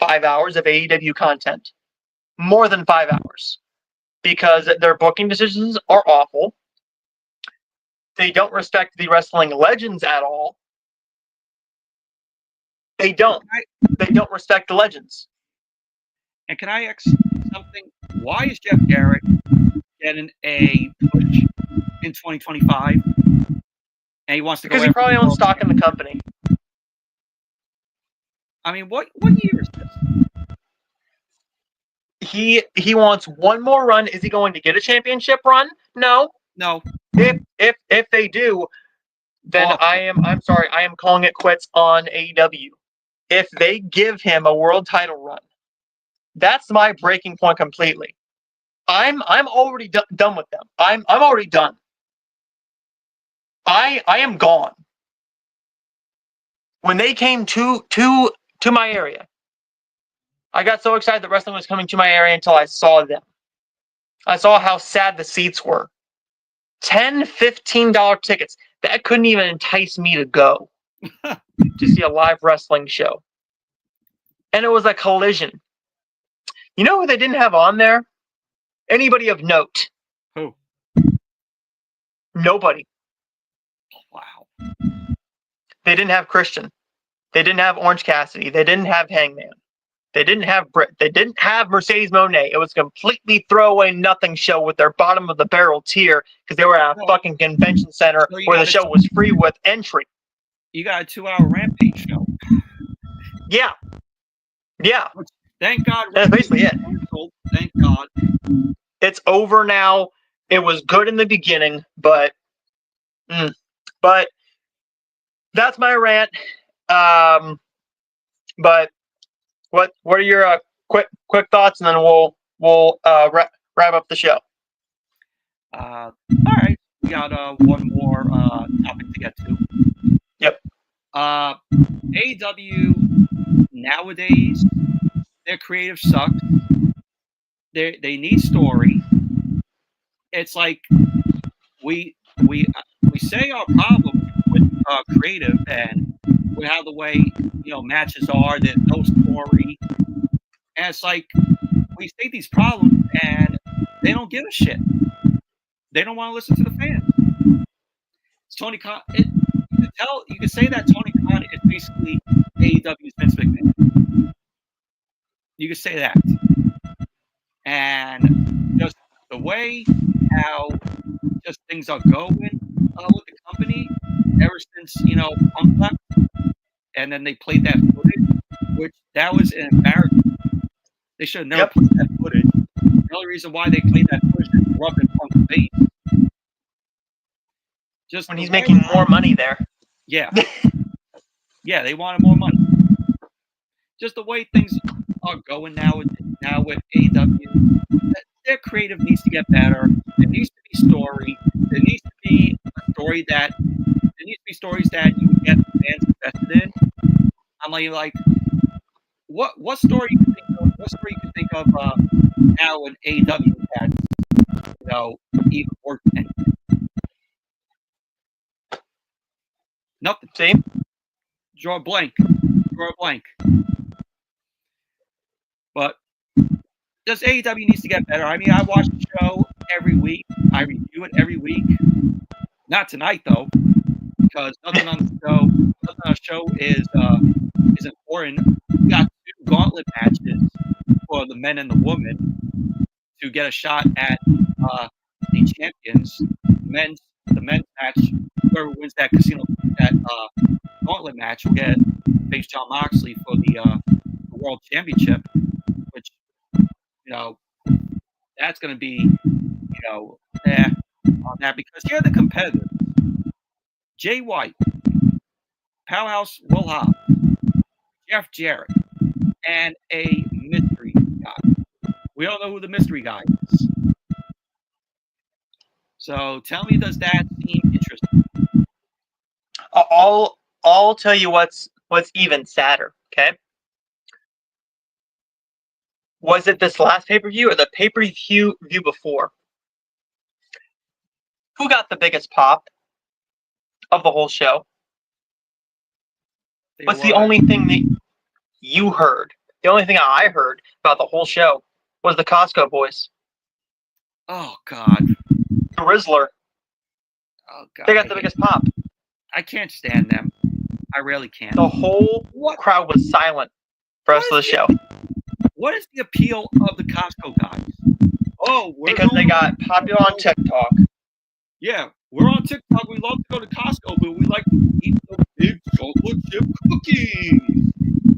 5 hours of AEW content. More than 5 hours. Because their booking decisions are awful. They don't respect the wrestling legends at all. They don't. They don't respect the legends. And can I ask something? Why is Jeff Jarrett getting a push in 2025? And he wants to because he probably owns stock in the company. I mean, what year is this? He wants one more run. Is he going to get a championship run? No. If they do, then I'm sorry, I am calling it quits on AEW. If they give him a world title run, that's my breaking point completely. I'm already done with them. I'm already done. I am gone. When they came to my area, I got so excited that wrestling was coming to my area until I saw them. I saw how sad the seats were. $10, $15 tickets. That couldn't even entice me to go to see a live wrestling show. And it was a collision. You know who they didn't have on there? Anybody of note. Who? Nobody. Wow. They didn't have Christian. They didn't have Orange Cassidy. They didn't have Hangman. They didn't have Britt. They didn't have Mercedes Moné. It was a completely throwaway nothing show with their bottom of the barrel tier because they were at a fucking convention center where the show was free with entry. You got a 2-hour Rampage show. Yeah. Yeah. Thank God. That's basically it. Thank God. It's over now. It was good in the beginning, but that's my rant. But what are your quick thoughts, and then we'll wrap up the show. All right, we got one more topic to get to. Yep. AEW nowadays, their creative sucks. They need story. It's like we say our problem with creative and with how the way matches are, there's no story, and it's like we state these problems and they don't give a shit. They don't want to listen to the fans. It's Tony Khan. You can say that Tony Khan is basically AEW's Vince McMahon. You can say that, and just the way how just things are going with the company ever since Punk left, and then they played that footage, which that was an embarrassment. They should have never played that footage. The only reason why they played that footage is rubbing Punk's face. Just when he's making more money there. Yeah. Yeah, they wanted more money. Just the way things are going now with AEW, their creative needs to get better. There needs to be story. There needs to be a story that there needs to be stories that you would get fans invested in. I'm like, what story do you think wrestler you can think of now in AEW that's, even worse than anything? Nothing. See? Draw a blank. But just AEW needs to get better. I mean, I watch the show every week. I review it every week. Not tonight though, because nothing on the show is important. We got 2 gauntlet matches for the men and the women to get a shot at the champions. The men's match, whoever wins that gauntlet match will get face John Moxley for the world championship, which that's going to be on that, because here are the competitors: Jay White, Powerhouse Will Hobbs, Jeff Jarrett, and a mystery guy. We don't know who the mystery guy is. So tell me, does that seem interesting? I'll tell you what's even sadder, okay? Was it this last pay-per-view or the pay-per-view before? Who got the biggest pop of the whole show? What's the only thing that you heard? The only thing I heard about the whole show was the Costco boys. Oh, God. The Rizzler. Oh, God. They got the biggest pop. I can't stand them. I really can't. The whole crowd was silent for the rest of the show. What is the appeal of the Costco guys? Oh, because they got popular on TikTok. Yeah, we're on TikTok. We love to go to Costco, but we like to eat the big chocolate chip cookies.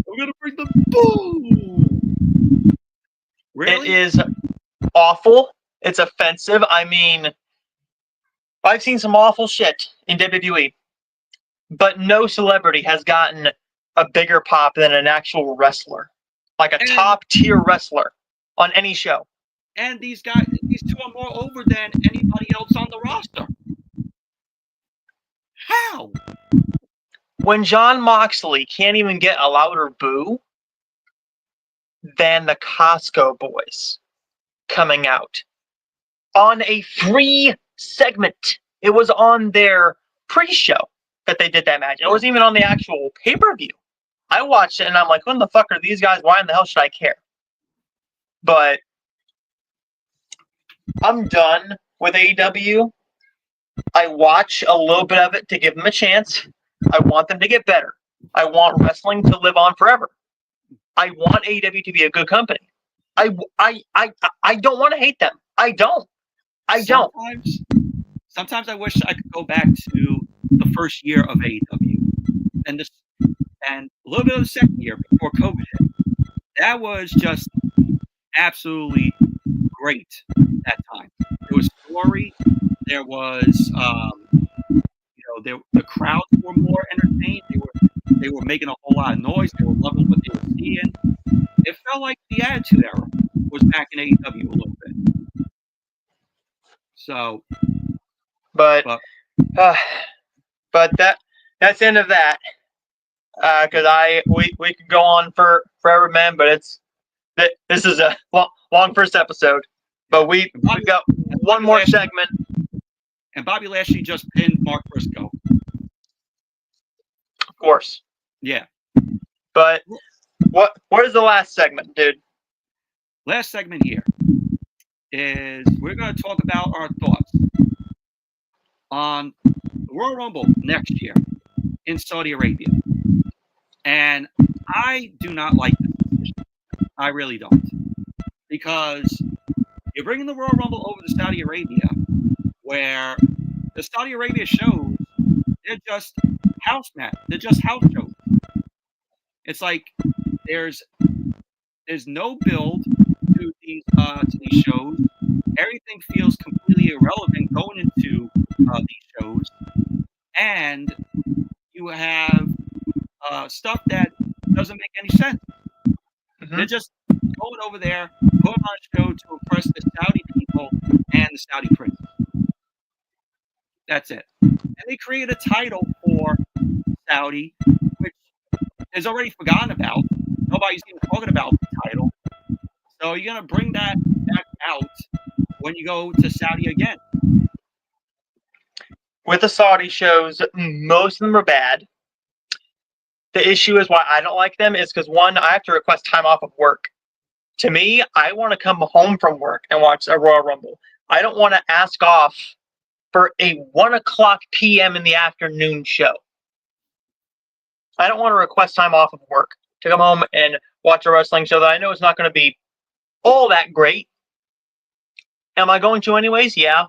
We're gonna bring them. Boom! Really? It is awful. It's offensive. I mean, I've seen some awful shit in WWE, but no celebrity has gotten a bigger pop than an actual wrestler. Like a top-tier wrestler on any show. And these 2 are more over than anybody else on the roster. How? When John Moxley can't even get a louder boo than the Costco boys coming out on a free segment. It was on their pre-show that they did that match. It wasn't even on the actual pay-per-view. I watched it and I'm like, when the fuck are these guys? Why in the hell should I care? But I'm done with AEW. I watch a little bit of it to give them a chance. I want them to get better. I want wrestling to live on forever. I want AEW to be a good company. I don't want to hate them. I don't. Sometimes I wish I could go back to the first year of AEW and a little bit of the second year before COVID hit. That was just absolutely great that time. There was story. There was, the crowds were more entertained. They were making a whole lot of noise. They were loving what they were seeing. It felt like the Attitude Era was back in AEW a little bit. So, but that's the end of that. Because we could go on forever, man. But this is a long first episode. But we got one more segment. And Bobby Lashley just pinned Mark Briscoe. Of course. Yeah. But what is the last segment, dude? Last segment here is we're going to talk about our thoughts on the Royal Rumble next year in Saudi Arabia. And I do not like this decision. I really don't. Because you're bringing the Royal Rumble over to Saudi Arabia, where the Saudi Arabia shows, they're just house shows. It's like there's no build to these shows. Everything feels completely irrelevant going into these shows, and you have stuff that doesn't make any sense. Mm-hmm. They're just going over there, putting on a show to impress the Saudi people and the Saudi prince. That's it. And they create a title for Saudi, which is already forgotten about. Nobody's even talking about the title. So you're gonna bring that out when you go to Saudi again. With the Saudi shows, most of them are bad. The issue is why I don't like them is because, one, I have to request time off of work. To me, I want to come home from work and watch a Royal Rumble. I don't want to ask off for a 1 o'clock p.m. in the afternoon show. I don't want to request time off of work to come home and watch a wrestling show that I know is not going to be all that great. Am I going to anyways? Yeah.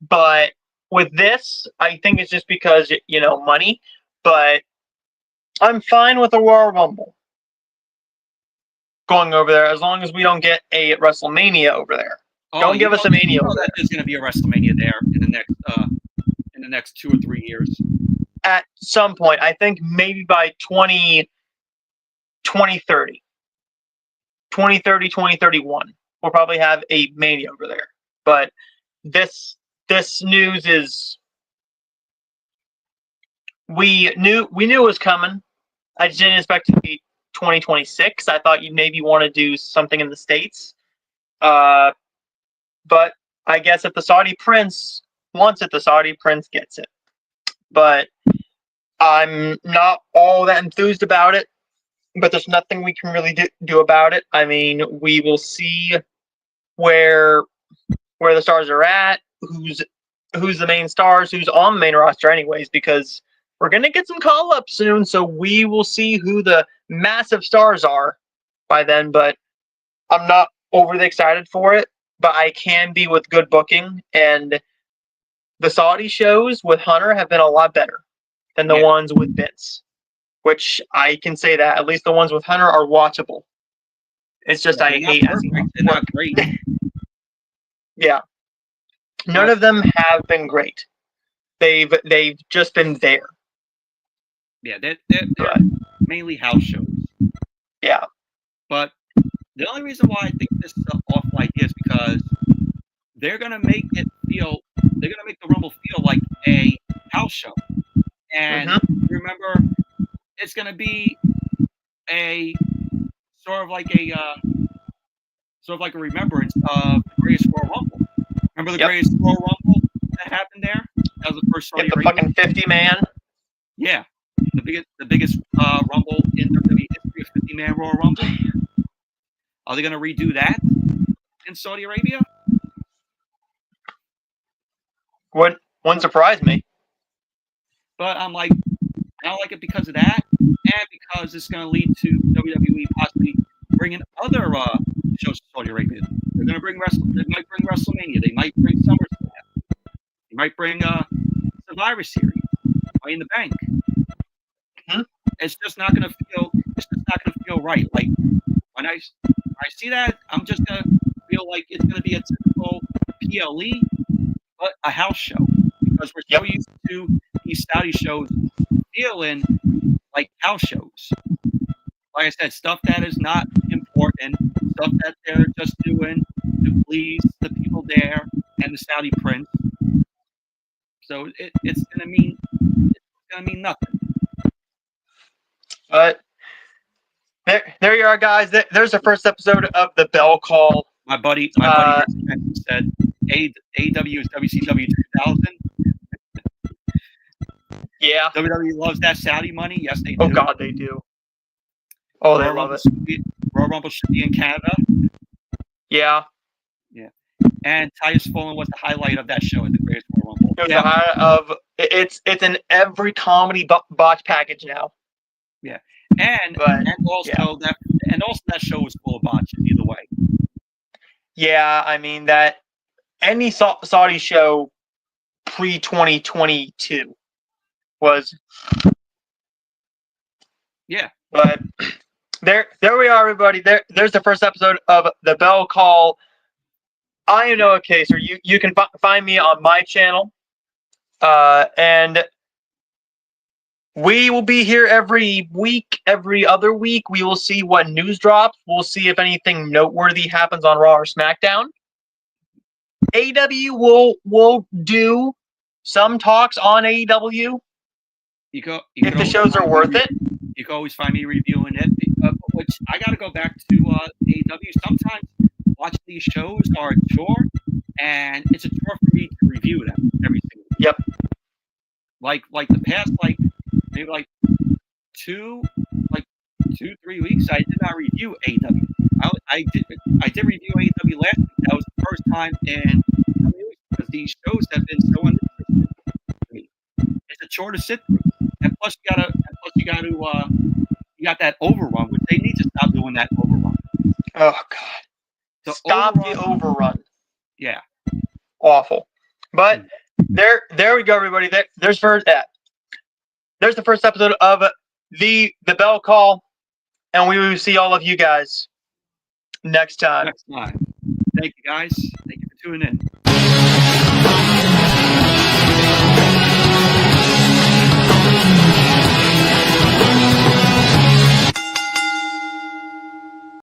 But with this, I think it's just because, money. But I'm fine with a Royal Rumble going over there as long as we don't get a WrestleMania over there. Don't give us a Mania over there. There's going to be a WrestleMania there in the next 2 or 3 years. At some point, I think maybe by 2030. 2031, we'll probably have a Mania over there. But this news is we knew it was coming. I just didn't expect it to be 2026. I thought you'd maybe want to do something in the States. But I guess if the Saudi prince wants it, the Saudi prince gets it. But I'm not all that enthused about it. But there's nothing we can really do about it. I mean, we will see where the stars are at, who's the main stars, who's on the main roster anyways, because we're going to get some call-ups soon, so we will see who the massive stars are by then, but I'm not overly excited for it, but I can be with good booking, and the Saudi shows with Hunter have been a lot better than the ones with Vince, which I can say that at least the ones with Hunter are watchable. It's just I hate they're not great. Yeah. None of them have been great. They've just been there. Yeah, they're mainly house shows. Yeah. But the only reason why I think this is an awful idea is because they're gonna make the Rumble feel like a house show. And remember, it's gonna be a sort of like a remembrance of the greatest Royal Rumble. Remember the greatest Royal Rumble that happened there? That was the first Saudi Arabia. Fucking 50-man. Yeah, the biggest Rumble in WWE history, a 50-man Royal Rumble. Are they going to redo that in Saudi Arabia? Wouldn't surprise me. But I'm like, I don't like it because of that, and because it's going to lead to WWE possibly bringing other shows to Saudi Arabia. They're going to bring They might bring WrestleMania. They might bring SummerSlam. They might bring Survivor Series. Money in the Bank. It's just not going to feel. It's just not going to feel right. Like when I see that, I'm just going to feel like it's going to be a typical PLE, but a house show, because we're so used to these Saudi shows feeling like house shows. Like I said, stuff that is not important, stuff that they're just doing to please the people there and the Saudi prince. So it's gonna mean nothing. But there you are, guys. There's the first episode of the Bell Call. My buddy said AEW is WCW 2000. Yeah. WWE loves that Saudi money. Yes, they do. Oh God, they do. Oh, they love it. Royal Rumble should be in Canada. Yeah. Yeah. And Titus Fallen was the highlight of that show at the Greatest Royal Rumble. It was the highlight of it's in every comedy botch package now. Yeah. And also that show was full of botches either way. Yeah, I mean that any Saudi show pre-2022 was. Yeah. But there we are, everybody. There's the first episode of the Bell Call. I am Noah Kaser. You can find me on my channel, and we will be here every week, every other week. We will see what news drops. We'll see if anything noteworthy happens on Raw or SmackDown. AEW will do some talks on AEW. If the shows are worth it. You can always find me reviewing it. which I got to go back to AEW. Sometimes watching these shows are a chore, and it's a chore for me to review them every single week. Yep. Like the past, maybe 3 weeks, I did not review AEW. I did review AEW last week. That was the first time in how many weeks, because these shows have been so uninteresting to me. It's a chore to sit through, and plus you got that overrun, which they need to stop doing that overrun. Oh God! The Stop the overrun. Yeah. Awful. But there we go, everybody. There's the first episode of the Bell Call, and we will see all of you guys next time. Thank you, guys. Thank you for tuning in.